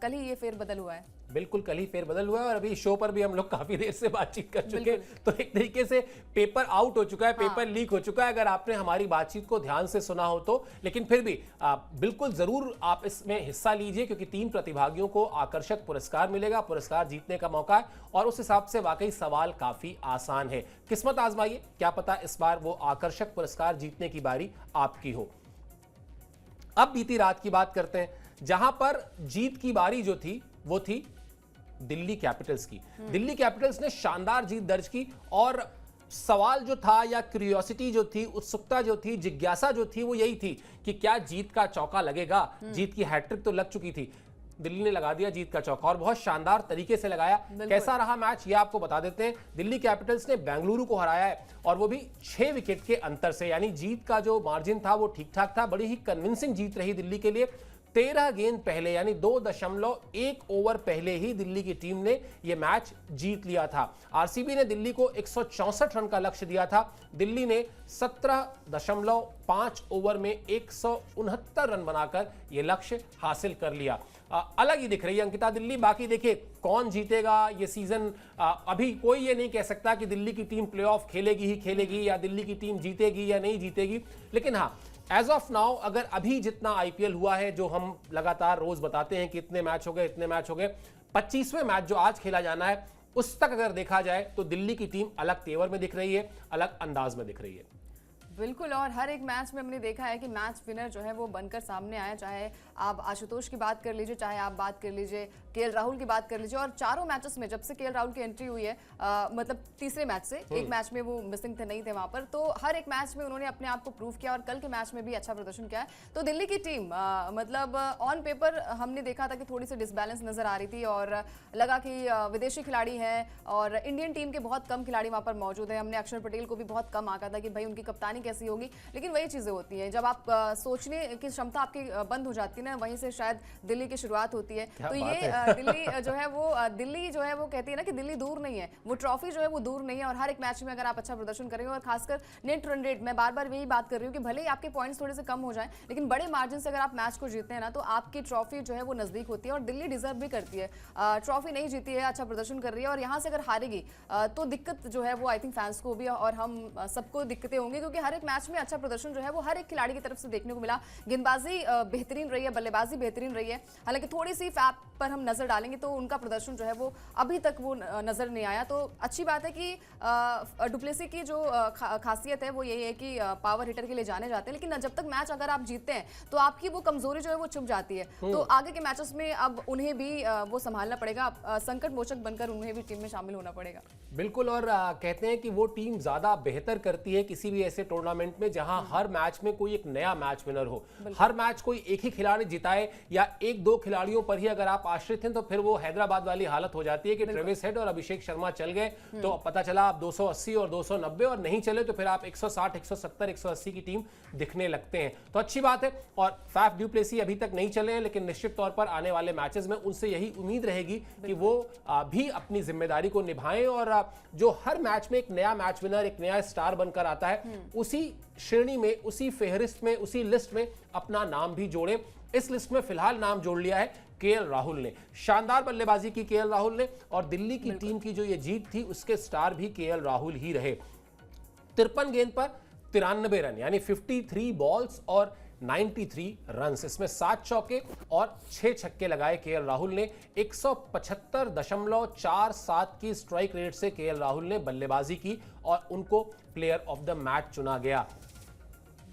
B: कल ही ये फेरबदल हुआ है।
A: बिल्कुल, कल ही फेरबदल हुआ है और अभी शो पर भी हम लोग काफी देर से बातचीत कर चुके हैं, तो एक तरीके से पेपर आउट हो चुका है, पेपर लीक हो चुका है अगर आपने हमारी बातचीत को ध्यान से सुना हो तो। लेकिन फिर भी बिल्कुल जरूर आप इसमें हिस्सा लीजिए, क्योंकि 3 प्रतिभागियों को आकर्षक पुरस्कार मिलेगा, पुरस्कार जीतने का मौका है और उस हिसाब से वाकई सवाल काफी आसान है। किस्मत आजमाइए, क्या पता इस बार वो आकर्षक पुरस्कार जीतने की बारी आपकी हो। अब बीती रात की बात करते हैं, जहां पर जीत की बारी जो थी वो थी दिल्ली कैपिटल्स की। दिल्ली कैपिटल्स ने शानदार जीत दर्ज की और सवाल जो था या क्यूरियोसिटी जो थी, उत्सुकता जो थी, जिज्ञासा जो थी वो यही थी कि क्या जीत का चौका लगेगा। जीत की हैट्रिक तो लग चुकी थी, दिल्ली ने लगा दिया जीत का चौका और बहुत शानदार तरीके से लगाया। कैसा रहा मैच ये आपको बता देते हैं। दिल्ली कैपिटल्स ने बेंगलुरु को हराया है और वो भी 6 विकेट के अंतर से, यानी जीत का जो मार्जिन था वो ठीक ठाक था। बड़ी ही कन्विंसिंग जीत रही दिल्ली के लिए। 13 गेंद पहले यानी 2.1 ओवर पहले ही दिल्ली की टीम ने यह मैच जीत लिया था। आरसीबी ने दिल्ली को 164 रन का लक्ष्य दिया था, दिल्ली ने 17.5 ओवर में 169 रन बनाकर यह लक्ष्य हासिल कर लिया। अलग ही दिख रही है अंकिता दिल्ली। बाकी देखिए कौन जीतेगा ये सीजन, अभी कोई ये नहीं कह सकता कि दिल्ली की टीम प्लेऑफ खेलेगी ही खेलेगी या दिल्ली की टीम जीतेगी या नहीं जीतेगी। लेकिन हाँ, एज ऑफ नाउ अगर अभी जितना आईपीएल हुआ है, जो हम लगातार रोज बताते हैं कि इतने मैच हो गए इतने मैच हो गए, 25वें मैच जो आज खेला जाना है उस तक अगर देखा जाए तो दिल्ली की टीम अलग तेवर में दिख रही है, अलग अंदाज में दिख रही है।
B: बिल्कुल, और हर एक मैच में हमने देखा है कि मैच विनर जो है वो बनकर सामने आया, चाहे आप आशुतोष की बात कर लीजिए, चाहे आप बात कर लीजिए केएल राहुल की बात कर लीजिए। और चारों मैचेस में जब से केएल राहुल की एंट्री हुई है, मतलब तीसरे मैच से, एक मैच में वो मिसिंग थे, नहीं थे वहां पर, तो हर एक मैच में उन्होंने अपने आप को प्रूव किया और कल के मैच में भी अच्छा प्रदर्शन किया है। तो दिल्ली की टीम मतलब ऑन पेपर हमने देखा था कि थोड़ी सी डिसबैलेंस नजर आ रही थी और लगा कि विदेशी खिलाड़ी हैं और इंडियन टीम के बहुत कम खिलाड़ी वहां पर मौजूद है। हमने अक्षर पटेल को भी बहुत कम आंका था कि भाई उनकी कप्तानी कैसी होगी, लेकिन वही चीजें होती हैं, जब आप सोचने की क्षमता आपकी बंद हो जाती है ना, वहीं से शायद दिल्ली की शुरुआत होती है। तो ये दिल्ली जो है वो कहती है ना कि दिल्ली दूर नहीं है, वो ट्रॉफी जो है वो दूर नहीं है। और हर एक मैच में अगर आप अच्छा प्रदर्शन करेंगे और खासकर नेट रन रेट, मैं बार बार यही बात कर रही हूँ कि भले ही आपके पॉइंट्स थोड़े से कम हो जाएं, लेकिन बड़े मार्जिन से अगर आप मैच को जीतते हैं ना, तो आपकी ट्रॉफी जो है वो नजदीक होती है और दिल्ली डिजर्व भी करती है। ट्रॉफी नहीं जीती है, अच्छा प्रदर्शन कर रही है और यहाँ से अगर हारेगी तो दिक्कत जो है वो आई थिंक फैंस को भी और हम सबको दिक्कतें होंगी, क्योंकि हर एक मैच में अच्छा प्रदर्शन जो है वो हर एक खिलाड़ी की तरफ से देखने को मिला। गेंदबाजी बेहतरीन रही है, बल्लेबाजी बेहतरीन रही है, हालांकि थोड़ी सी फैप पर हम नजर डालेंगे तो उनका प्रदर्शन जो है वो अभी तक वो नजर नहीं आया। तो अच्छी बात है कि डुप्लेसी की जो खासियत है वो यही है कि पावर हिटर के लिए जाने जाते हैं, लेकिन जब तक मैच अगर आप जीतते हैं तो आपकी वो कमजोरी जो है वो छुप जाती है। तो आगे के मैचेस में अब उन्हें भी वो संभालना पड़ेगा, संकट मोचक बनकर उन्हें भी टीम में शामिल होना पड़ेगा।
A: बिल्कुल, और कहते हैं कि वो टीम ज्यादा बेहतर करती है किसी भी ऐसे टूर्नामेंट में जहां हर मैच में कोई एक नया मैच विनर हो, हर मैच कोई एक ही खिलाड़ी जिताए या एक दो खिलाड़ियों पर ही अगर आप आश्रित हैं तो फिर वो हैदराबाद वाली हालत हो जाती है कि ट्रेविस हेड और अभिषेक शर्मा चल गए तो पता चला आप 280 और 290, और नहीं चले तो फिर आप 160, 170, 180 की टीम दिखने लगते हैं। तो अच्छी बात है, और फैफ डू प्लेसी अभी तक नहीं चले हैं, लेकिन निश्चित तौर पर आने वाले मैचेस में उनसे यही उम्मीद रहेगी कि वो भी अपनी जिम्मेदारी को निभाएं और जो हर मैच में एक नया मैच विनर, एक नया स्टार बनकर आता है, उसी श्रेणी में, उसी फेहरिस्त में, उसी लिस्ट में अपना नाम भी जोड़े। इस लिस्ट में फिलहाल नाम जोड़ लिया है केएल राहुल ने। शानदार बल्लेबाजी की केएल राहुल ने, और दिल्ली की टीम की जो ये जीत थी उसके स्टार भी केएल राहुल ही रहे। 53 गेंद पर 93 रन, यानी 53 बॉल्स और 93 रन्स, इसमें 7 चौके और 6 छक्के लगाए केएल राहुल ने। 175.47 की स्ट्राइक रेट से केएल राहुल ने बल्लेबाजी की और उनको प्लेयर ऑफ द मैच चुना गया।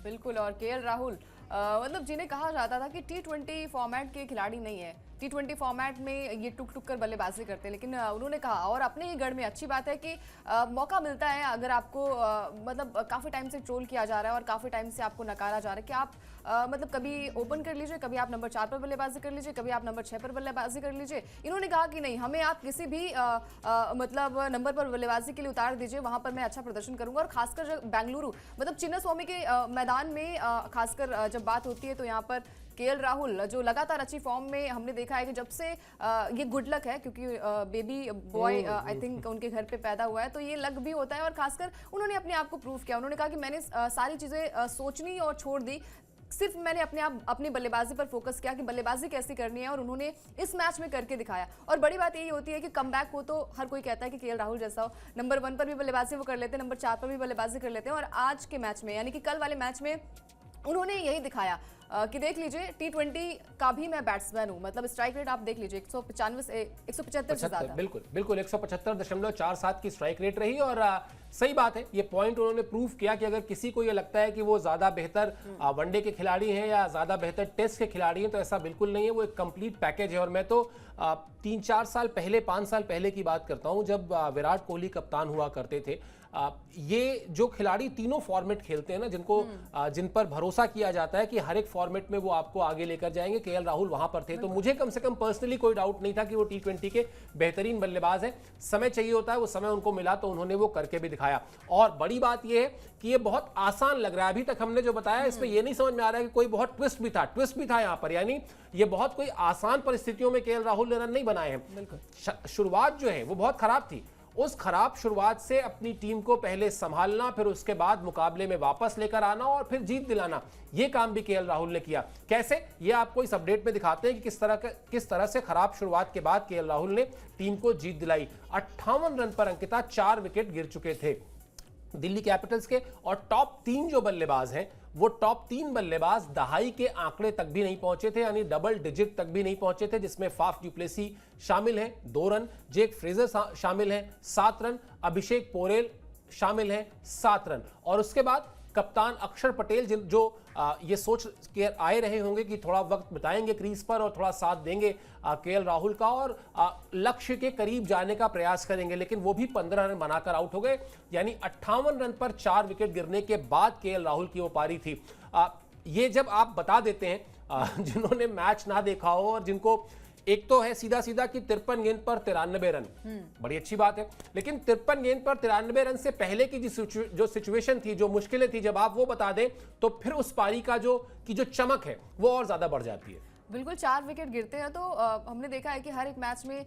B: बिल्कुल, और केएल राहुल मतलब जिन्हें कहा जाता था कि T20 फॉर्मेट के खिलाड़ी नहीं है, T20 फॉर्मेट में ये टुक टुक कर बल्लेबाजी करते हैं, लेकिन उन्होंने कहा और अपने ही गढ़ में, अच्छी बात है कि मौका मिलता है। अगर आपको मतलब काफ़ी टाइम से ट्रोल किया जा रहा है और काफ़ी टाइम से आपको नकारा जा रहा है कि आप मतलब कभी ओपन कर लीजिए, कभी आप नंबर 4 पर बल्लेबाजी कर लीजिए, कभी आप नंबर 6 पर बल्लेबाजी कर लीजिए। इन्होंने कहा कि नहीं, हमें आप किसी भी मतलब नंबर पर बल्लेबाजी के लिए उतार दीजिए, वहां पर मैं अच्छा प्रदर्शन करूंगा। और खासकर जब बेंगलुरु मतलब चिन्नास्वामी के मैदान में खासकर जब बात होती है तो यहाँ पर केएल राहुल जो लगातार अच्छी फॉर्म में हमने देखा है कि जब से ये गुड लक है, क्योंकि बेबी बॉय आई थिंक उनके घर पे पैदा हुआ है, तो ये लक भी होता है। और खासकर उन्होंने अपने आप को प्रूव किया। उन्होंने कहा कि मैंने सारी चीज़ें सोचनी और छोड़ दी, सिर्फ मैंने अपनी बल्लेबाजी पर फोकस किया कि बल्लेबाजी कैसी करनी है, और उन्होंने इस मैच में करके दिखाया। और बड़ी बात यही होती है कि कमबैक हो तो हर कोई कहता है कि केएल राहुल जैसा हो, नंबर 1 पर भी बल्लेबाजी वो कर लेते हैं, नंबर 4 पर भी बल्लेबाजी कर लेते हैं। और आज के मैच में, यानी कि कल वाले मैच में, उन्होंने यही दिखाया कि देख लीजिए T20 का भी मैं बैट्समैन हूं। मतलब स्ट्राइक रेट आप देख लीजिए 175 से 175 से ज्यादा,
A: बिल्कुल 175.47 की स्ट्राइक रेट रही। और सही बात है, ये पॉइंट उन्होंने प्रूव किया कि अगर किसी को ये लगता है कि वो ज्यादा बेहतर वनडे के खिलाड़ी हैं या ज्यादा बेहतर टेस्ट के खिलाड़ी हैं, तो ऐसा बिल्कुल नहीं है। वो एक कंप्लीट पैकेज है। और मैं तो 3-4 साल पहले, 5 साल पहले की बात करता हूं, जब विराट कोहली कप्तान हुआ करते थे, ये जो खिलाड़ी तीनों फॉर्मेट खेलते हैं ना, जिन पर भरोसा किया जाता है कि हर एक फॉर्मेट में वो आपको आगे लेकर जाएंगे, केएल राहुल वहां पर थे। तो मुझे कम से कम पर्सनली कोई डाउट नहीं था कि वो T20 के बेहतरीन बल्लेबाज हैं। समय चाहिए होता है, वो समय उनको मिला तो उन्होंने वो करके भी दिखाया। और बड़ी बात ये है कि ये बहुत आसान लग रहा है। अभी तक हमने जो बताया इसमें ये नहीं समझ में आ रहा है कि कोई बहुत ट्विस्ट भी था यहाँ पर, यानी ये बहुत कोई आसान परिस्थितियों में केएल राहुल ने रन नहीं बनाए हैं। शुरुआत जो है वो बहुत खराब थी। उस खराब शुरुआत से अपनी टीम को पहले संभालना, फिर उसके बाद मुकाबले में वापस लेकर आना और फिर जीत दिलाना, यह काम भी केएल राहुल ने किया। कैसे, ये आपको इस अपडेट में दिखाते हैं कि किस तरह से खराब शुरुआत के बाद केएल राहुल ने टीम को जीत दिलाई। 58 रन पर अंकिता 4 विकेट गिर चुके थे दिल्ली कैपिटल्स के। और टॉप 3 जो बल्लेबाज हैं, वो टॉप 3 बल्लेबाज दहाई के आंकड़े तक भी नहीं पहुंचे थे, यानी डबल डिजिट तक भी नहीं पहुंचे थे, जिसमें फाफ डू प्लेसी शामिल हैं 2 रन, जेक फ्रेजर शामिल हैं 7 रन, अभिषेक पोरेल शामिल हैं 7 रन। और उसके बाद कप्तान अक्षर पटेल जो ये सोच के आए रहे होंगे कि थोड़ा वक्त बिताएंगे क्रीज पर और थोड़ा साथ देंगे केएल राहुल का और लक्ष्य के करीब जाने का प्रयास करेंगे, लेकिन वो भी 15 रन बनाकर आउट हो गए। यानी 58 रन पर 4 विकेट गिरने के बाद केएल राहुल की वो पारी थी। ये जब आप बता देते हैं जिन्होंने मैच ना देखा हो और जिनको एक तो है सीधा सीधा कि 53 गेंद पर 93 रन, बड़ी अच्छी बात है, लेकिन 53 गेंद पर 93 रन से पहले की जो सिचुएशन थी, जो मुश्किलें थी, जब आप वो बता दें तो फिर उस पारी का जो चमक है वो और ज्यादा बढ़ जाती है।
B: बिल्कुल 4 विकेट गिरते हैं तो हमने देखा है कि हर एक मैच में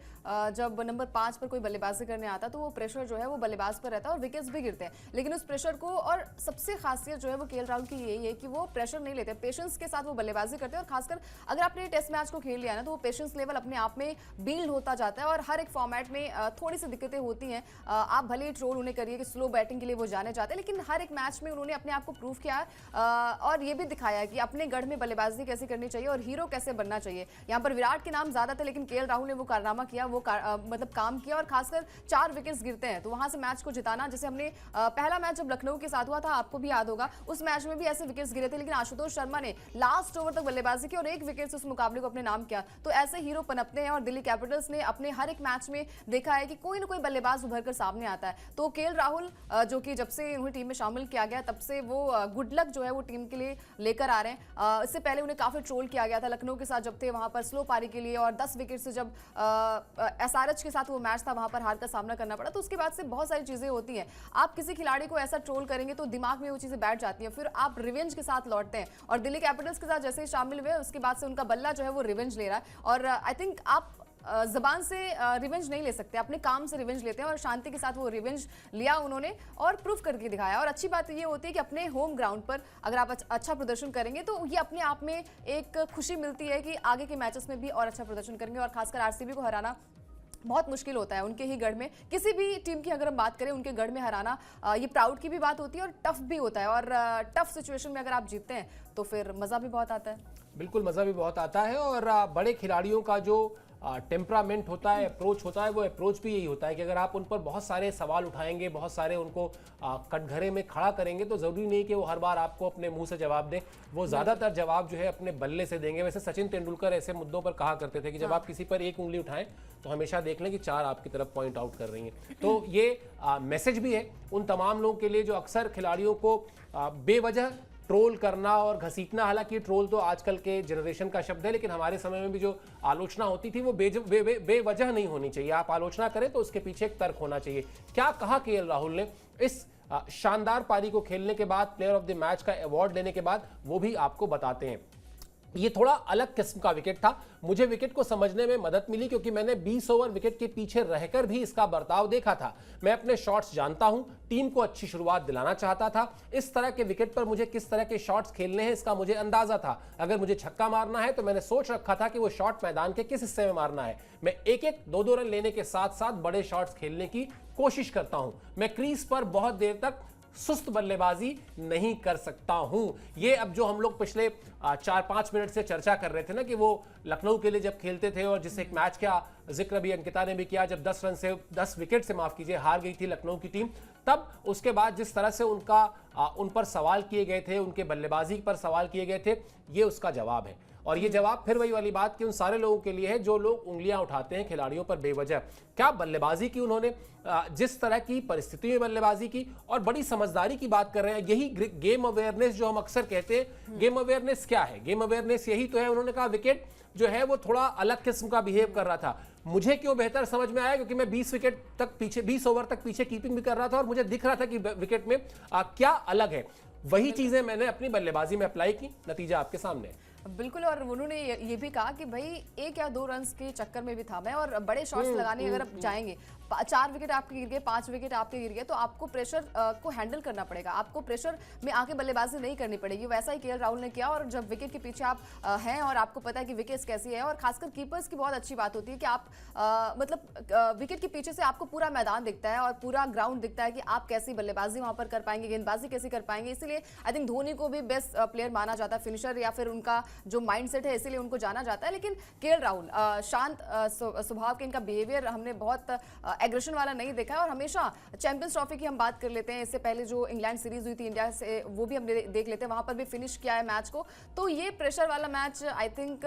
B: जब नंबर 5 पर कोई बल्लेबाजी करने आता तो वो प्रेशर जो है वो बल्लेबाज पर रहता है और विकेट्स भी गिरते हैं, लेकिन उस प्रेशर को, और सबसे खासियत जो है वो केएल राहुल की यही है कि वो प्रेशर नहीं लेते, पेशेंस के साथ वो बल्लेबाजी करते हैं। और खासकर अगर आपने टेस्ट मैच को खेल लिया ना तो वो पेशेंस लेवल अपने आप में बिल्ड होता जाता है और हर एक फॉर्मेट में थोड़ी सी दिक्कतें होती हैं। आप भले ही ट्रोल उन्हें करिए कि स्लो बैटिंग के लिए वो जाने जाते हैं, लेकिन हर एक मैच में उन्होंने अपने आप को प्रूव किया और ये भी दिखाया कि अपने गढ़ में बल्लेबाजी कैसे करनी चाहिए और हीरो कैसे बनना चाहिए। यहाँ पर विराट के नाम ज्यादा थे, लेकिन केएल राहुल ने वो कारनामा किया, वो मतलब काम किया और खासकर 4 विकेट्स गिरते हैं तो वहां से मैच को जिताना। जैसे हमने पहला मैच जब लखनऊ के साथ हुआ था, आपको भी याद होगा, उस मैच में भी ऐसे विकेट्स गिरे थे, लेकिन आशुतोष शर्मा ने लास्ट ओवर तक बल्लेबाजी की और 1 विकेट से उस मुकाबले को अपने नाम किया। तो ऐसे हीरो पनपते हैं और दिल्ली कैपिटल्स ने अपने हर एक मैच में देखा है कि कोई ना कोई बल्लेबाज उभर कर सामने आता है। तो केएल राहुल जो कि जब से उन्हें टीम में शामिल किया गया तब से वो गुड लक जो है वो टीम के लिए लेकर आ रहे हैं। इससे पहले उन्हें काफी ट्रोल किया गया था लखनऊ के साथ जब थे वहां पर स्लो पारी के लिए, और 10 विकेट से जब एसआरएच के साथ वो मैच था वहां पर हार का सामना करना पड़ा। तो उसके बाद से बहुत सारी चीजें होती हैं, आप किसी खिलाड़ी को ऐसा ट्रोल करेंगे तो दिमाग में वो चीजें बैठ जाती हैं, फिर आप रिवेंज के साथ लौटते हैं और दिल्ली कैपिटल्स के साथ जैसे ही शामिल हुए उसके बाद से उनका बल्ला जो है वो रिवेंज ले रहा है। और आई थिंक आप जबान से रिवेंज नहीं ले सकते, अपने काम से रिवेंज लेते हैं और शांति के साथ वो रिवेंज लिया उन्होंने और प्रूफ करके दिखाया। और अच्छी बात ये होती है कि अपने होम ग्राउंड पर अगर आप अच्छा प्रदर्शन करेंगे तो ये अपने आप में एक खुशी मिलती है कि आगे के मैचेस में भी और अच्छा प्रदर्शन करेंगे। और खासकर आरसीबी को हराना बहुत मुश्किल होता है उनके ही गढ़ में, किसी भी टीम की अगर हम बात करें उनके गढ़ में हराना ये प्राउड की भी बात होती है और टफ भी होता है। और टफ सिचुएशन में अगर आप जीतते हैं तो फिर मज़ा भी बहुत आता है।
A: बिल्कुल मज़ा भी बहुत आता है और बड़े खिलाड़ियों का जो टेम्परामेंट होता है, अप्रोच होता है, वो अप्रोच भी यही होता है कि अगर आप उन पर बहुत सारे सवाल उठाएंगे, बहुत सारे उनको कटघरे में खड़ा करेंगे तो ज़रूरी नहीं कि वो हर बार आपको अपने मुंह से जवाब दें, वो ज़्यादातर जवाब जो है अपने बल्ले से देंगे। वैसे सचिन तेंदुलकर ऐसे मुद्दों पर कहा करते थे कि जब आप किसी पर एक उंगली उठाएं तो हमेशा देख लें कि 4 आपकी तरफ पॉइंट आउट कर रही हैं। तो ये मैसेज भी है उन तमाम लोगों के लिए जो अक्सर खिलाड़ियों को बेवजह ट्रोल करना और घसीटना। हालांकि ट्रोल तो आजकल के जनरेशन का शब्द है, लेकिन हमारे समय में भी जो आलोचना होती थी वो बेवजह नहीं होनी चाहिए। आप आलोचना करें तो उसके पीछे एक तर्क होना चाहिए। क्या कहा केएल राहुल ने इस शानदार पारी को खेलने के बाद, प्लेयर ऑफ द मैच का अवार्ड लेने के बाद, वो भी आपको बताते हैं। ये थोड़ा अलग किस्म का विकेट था, मुझे विकेट को समझने में मदद मिली क्योंकि मैंने 20 ओवर विकेट के पीछे रहकर भी इसका बर्ताव देखा था। मैं अपने शॉट्स जानता हूं, टीम को अच्छी शुरुआत दिलाना चाहता था, इस तरह के विकेट पर मुझे किस तरह के शॉट्स खेलने हैं इसका मुझे अंदाजा था। अगर मुझे छक्का मारना है तो मैंने सोच रखा था कि वो शॉट मैदान के किस हिस्से में मारना है। मैं एक-एक 2-2 रन लेने के साथ साथ बड़े शॉट्स खेलने की कोशिश करता हूं। मैं क्रीज पर बहुत देर तक सुस्त बल्लेबाजी नहीं कर सकता हूं। ये अब जो हम लोग पिछले 4-5 मिनट से चर्चा कर रहे थे ना कि वो लखनऊ के लिए जब खेलते थे और जिस एक मैच का जिक्र भी अंकिता ने भी किया जब 10 विकेट से माफ कीजिए हार गई थी लखनऊ की टीम, तब उसके बाद जिस तरह से उन पर सवाल किए गए थे, उनके बल्लेबाजी पर सवाल किए गए थे, ये उसका जवाब है। और ये जवाब फिर वही वाली बात कि उन सारे लोगों के लिए है जो लोग उंगलियां उठाते हैं खिलाड़ियों पर बेवजह। क्या बल्लेबाजी की उन्होंने, जिस तरह की परिस्थिति में बल्लेबाजी की, और बड़ी समझदारी की बात कर रहे हैं। यही गेम अवेयरनेस जो हम अक्सर कहते हैं, गेम अवेयरनेस क्या है? गेम अवेयरनेस यही तो है। उन्होंने कहा विकेट जो है वो थोड़ा अलग किस्म का बिहेव कर रहा था। मुझे क्यों बेहतर समझ में आया, क्योंकि मैं 20 ओवर तक पीछे कीपिंग भी कर रहा था और मुझे दिख रहा था कि विकेट में क्या अलग है। वही चीजें मैंने अपनी बल्लेबाजी में अप्लाई की, नतीजा आपके सामने है।
B: बिल्कुल। और उन्होंने ये भी कहा कि भाई 1 या 2 रन के चक्कर में भी था मैं, और बड़े शॉट्स लगाने अगर आप जाएंगे, 4 विकेट आपके गिर गए, 5 विकेट आपके गिर गए, तो आपको प्रेशर को हैंडल करना पड़ेगा, आपको प्रेशर में आके बल्लेबाजी नहीं करनी पड़ेगी। वैसा ही केएल राहुल ने किया। और जब विकेट के पीछे आप हैं और आपको पता है कि विकेट्स कैसी है, और खासकर कीपर्स की बहुत अच्छी बात होती है कि आप मतलब विकेट के पीछे से आपको पूरा मैदान दिखता है और पूरा ग्राउंड दिखता है कि आप कैसी बल्लेबाजी वहां पर कर पाएंगे, गेंदबाजी कैसी कर पाएंगे। इसलिए आई थिंक धोनी को भी बेस्ट प्लेयर माना जाता है, फिनिशर या फिर उनका जो माइंडसेट है इसीलिए उनको जाना जाता है। लेकिन केएल राहुल शांत स्वभाव के, इनका बिहेवियर हमने बहुत एग्रेशन वाला नहीं देखा है। और हमेशा चैंपियंस ट्रॉफी की हम बात कर लेते हैं, इससे पहले जो इंग्लैंड सीरीज हुई थी इंडिया से वो भी हम देख लेते हैं, वहां पर भी फिनिश किया है मैच को। तो ये प्रेशर वाला मैच आई थिंक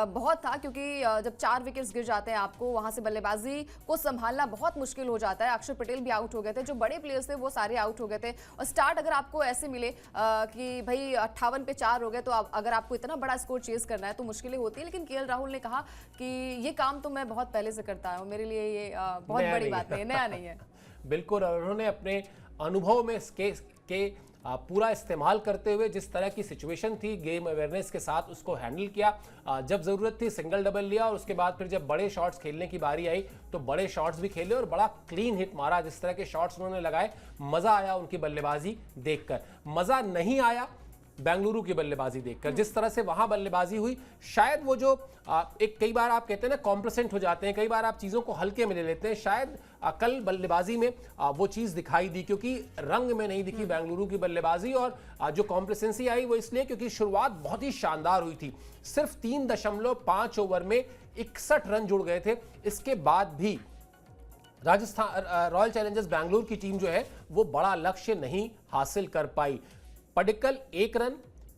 B: बहुत था, क्योंकि जब 4 विकेट्स गिर जाते हैं आपको वहां से बल्लेबाजी को संभालना बहुत मुश्किल हो जाता है। अक्षर पटेल भी आउट हो गए थे, जो बड़े प्लेयर्स थे वो सारे आउट हो गए थे। और स्टार्ट अगर आपको ऐसे मिले कि भाई 58 पे 4 हो गए, तो अगर आपको इतना बड़ा स्कोर चेस करना है तो मुश्किलें होती है। लेकिन केएल राहुल ने कहा कि ये काम तो मैं बहुत पहले से करता हूँ, मेरे लिए ये बहुत बड़ी बात नहीं है, नया नहीं है।
A: बिल्कुल, और उन्होंने अपने अनुभव में इसके पूरा इस्तेमाल करते हुए जिस तरह की सिचुएशन थी, गेम अवेयरनेस के साथ उसको हैंडल किया। जब ज़रूरत थी सिंगल डबल लिया, और उसके बाद फिर जब बड़े शॉट्स खेलने की बारी आई तो बड़े शॉट्स भी खेले और बड़ा क्लीन हिट मारा। जिस तरह के शॉट्स उन्होंने लगाए, मज़ा आया उनकी बल्लेबाजी देखकर। मज़ा नहीं आया बेंगलुरु की बल्लेबाजी देखकर, जिस तरह से वहां बल्लेबाजी हुई। शायद वो जो एक कई बार आप कहते हैं ना कॉम्प्लेसेंट हो जाते हैं, कई बार आप चीज़ों को हल्के में ले लेते हैं, शायद कल बल्लेबाजी में वो चीज़ दिखाई दी, क्योंकि रंग में नहीं दिखी बेंगलुरु की बल्लेबाजी। और जो कॉम्प्लेसेंसी आई वो इसलिए क्योंकि शुरुआत बहुत ही शानदार हुई थी। सिर्फ 3.5 ओवर में 61 रन जुड़ गए थे। इसके बाद भी राजस्थान रॉयल चैलेंजर्स बेंगलुरु की टीम जो है वो बड़ा लक्ष्य नहीं हासिल कर पाई। Padikkal 1 run,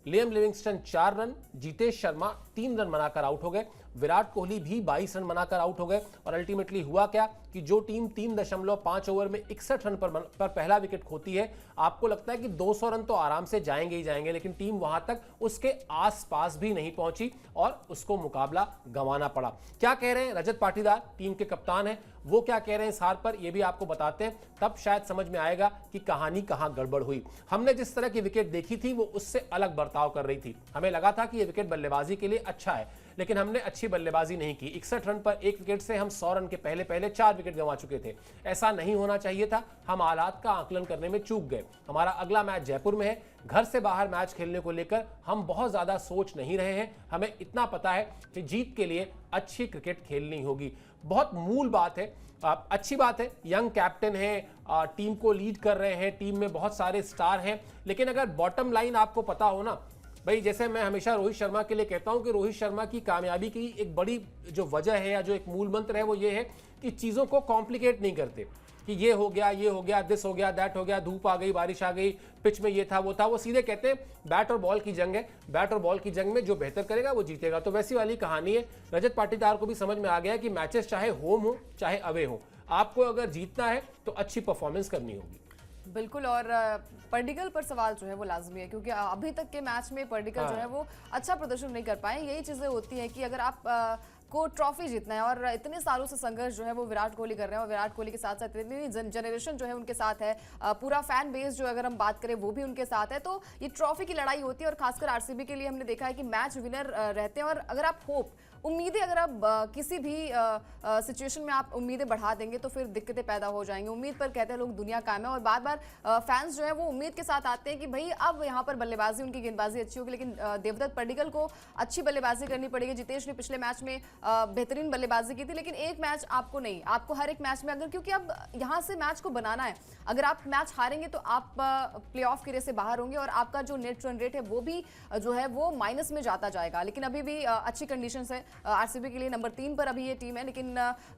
A: Liam Livingstone 4 run, Jitesh Sharma 3 run बनाकर आउट हो गए, विराट कोहली भी 22 रन बनाकर आउट हो गए। और अल्टीमेटली हुआ क्या कि जो टीम 3.5 ओवर में 61 रन पर पहला विकेट खोती है, आपको लगता है कि 200 रन तो आराम से जाएंगे ही जाएंगे, लेकिन टीम वहां तक उसके आसपास भी नहीं पहुंची और उसको मुकाबला गंवाना पड़ा। क्या कह रहे हैं रजत पाटीदार, टीम के कप्तान हैं, वो क्या कह रहे हैं इस हार पर, ये भी आपको बताते हैं, तब शायद समझ में आएगा कि कहानी कहां गड़बड़ हुई। हमने जिस तरह की विकेट देखी थी वो उससे अलग बर्ताव कर रही थी। हमें लगा था कि यह विकेट बल्लेबाजी के लिए अच्छा है, लेकिन हमने अच्छी बल्लेबाजी नहीं की। 61 रन पर 1 विकेट से हम 100 रन के पहले 4 विकेट गंवा चुके थे। ऐसा नहीं होना चाहिए था, हम हालात का आकलन करने में चूक गए। हमारा अगला मैच जयपुर में है, घर से बाहर मैच खेलने को लेकर हम बहुत ज्यादा सोच नहीं रहे हैं। हमें इतना पता है कि जीत के लिए अच्छी क्रिकेट खेलनी होगी। बहुत मूल बात है, अच्छी बात है, यंग कैप्टन है, टीम को लीड कर रहे हैं, टीम में बहुत सारे स्टार हैं, लेकिन अगर बॉटम लाइन आपको पता हो ना भाई, जैसे मैं हमेशा रोहित शर्मा के लिए कहता हूं कि रोहित शर्मा की कामयाबी की एक बड़ी जो वजह है या जो एक मूल मंत्र है वो ये है कि चीज़ों को कॉम्प्लिकेट नहीं करते कि ये हो गया, दिस हो गया, दैट हो गया, धूप आ गई, बारिश आ गई, पिच में ये था वो था। वो सीधे कहते हैं बैट और बॉल की जंग है, बैट और बॉल की जंग में जो बेहतर करेगा वो जीतेगा। तो वैसी वाली कहानी है। रजत पाटीदार को भी समझ में आ गया कि मैचेस चाहे होम हो चाहे अवे हो, आपको अगर जीतना है तो अच्छी परफॉर्मेंस करनी होगी।
B: बिल्कुल, और पर्डिकल पर सवाल जो है वो लाजमी है, क्योंकि अभी तक के मैच में पर्डिकल जो है वो अच्छा प्रदर्शन नहीं कर पाए। यही चीज़ें होती हैं कि अगर आप को ट्रॉफी जीतना है, और इतने सालों से संघर्ष जो है वो विराट कोहली कर रहे हैं, और विराट कोहली के साथ साथ इतनी जनरेशन जो है उनके साथ है, पूरा फैन बेस जो अगर हम बात करें वो भी उनके साथ है, तो ये ट्रॉफी की लड़ाई होती है। और खासकर आरसीबी के लिए हमने देखा है कि मैच विनर रहते हैं। और अगर आप उम्मीदें अगर आप किसी भी सिचुएशन में आप उम्मीदें बढ़ा देंगे तो फिर दिक्कतें पैदा हो जाएंगी। उम्मीद पर कहते हैं लोग दुनिया कायम है, और बार बार फैंस जो है वो उम्मीद के साथ आते हैं कि भाई अब यहाँ पर बल्लेबाजी, उनकी गेंदबाजी अच्छी होगी, लेकिन देवदत्त पडिक्कल को अच्छी बल्लेबाजी करनी पड़ेगी। जितेश ने पिछले मैच में बेहतरीन बल्लेबाजी की थी, लेकिन एक मैच आपको नहीं, आपको हर एक मैच में, अगर क्योंकि अब यहाँ से मैच को बनाना है, अगर आप मैच हारेंगे तो आप प्लेऑफ के रेस से बाहर होंगे, और आपका जो नेट रन रेट है वो भी जो है वो माइनस में जाता जाएगा। लेकिन अभी भी अच्छी कंडीशन है आरसीबी के लिए, नंबर 3 पर अभी ये टीम है, लेकिन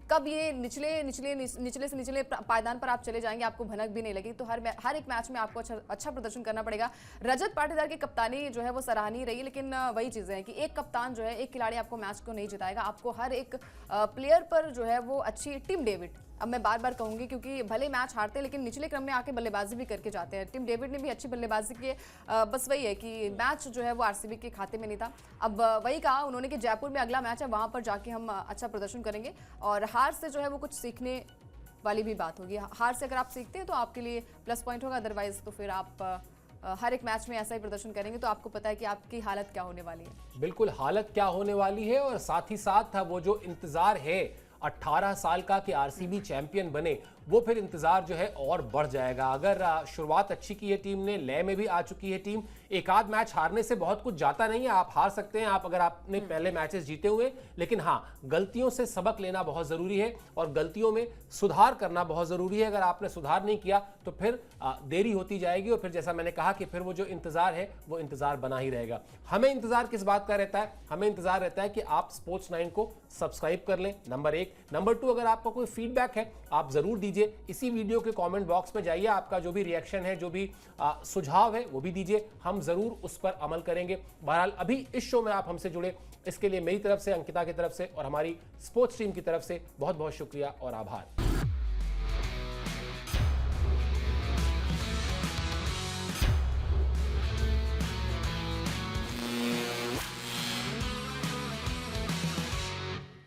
B: कब ये निचले से निचले पायदान पर आप चले जाएंगे आपको भनक भी नहीं लगी। तो हर एक मैच में आपको अच्छा प्रदर्शन करना पड़ेगा। रजत पाटीदार की कप्तानी जो है वो सराहनीय रही, लेकिन वही चीजें हैं कि एक कप्तान जो है, एक खिलाड़ी आपको मैच को नहीं जिताएगा। आपको हर एक प्लेयर पर जो है वो अच्छी, टिम डेविड, अब मैं बार बार कहूंगी क्योंकि भले मैच हारते हैं लेकिन निचले क्रम में आके बल्लेबाजी भी करके जाते हैं। टिम डेविड ने भी अच्छी बल्लेबाजी की है। बस वही है कि मैच जो है वो आरसीबी के खाते में नहीं था। अब वही कहा उन्होंने कि जयपुर में अगला मैच है, वहां पर जाके हम अच्छा प्रदर्शन करेंगे, और हार से जो है वो कुछ सीखने वाली भी बात होगी। हार से अगर आप सीखते हैं तो आपके लिए प्लस पॉइंट होगा, अदरवाइज तो फिर आप हर एक मैच में ऐसा ही प्रदर्शन करेंगे तो आपको पता है कि आपकी हालत क्या होने वाली है।
A: बिल्कुल, हालत क्या होने वाली है, और साथ ही साथ वो जो इंतजार है 18 साल का कि आरसीबी चैंपियन बने, वो फिर इंतजार जो है और बढ़ जाएगा। अगर शुरुआत अच्छी की है टीम ने, लय में भी आ चुकी है टीम, एक आध मैच हारने से बहुत कुछ जाता नहीं है, आप हार सकते हैं आप अगर आपने पहले मैचेस जीते हुए, लेकिन हाँ, गलतियों से सबक लेना बहुत जरूरी है और गलतियों में सुधार करना बहुत जरूरी है। अगर आपने सुधार नहीं किया तो फिर देरी होती जाएगी और फिर जैसा मैंने कहा कि फिर वो जो इंतजार है वो इंतजार बना ही रहेगा। हमें इंतजार किस बात का रहता है? हमें इंतजार रहता है कि आप स्पोर्ट्स 9 को सब्सक्राइब कर लें, नंबर 1। नंबर 2, अगर आपका कोई फीडबैक है आप जरूर दीजिए, इसी वीडियो के कमेंट बॉक्स में जाइए, आपका जो भी रिएक्शन है, जो भी सुझाव है वो भी दीजिए, हम जरूर उस पर अमल करेंगे। बहरहाल अभी इस शो में आप हमसे जुड़े, इसके लिए मेरी तरफ से, अंकिता की तरफ से और हमारी स्पोर्ट्स टीम की तरफ से बहुत बहुत शुक्रिया और आभार।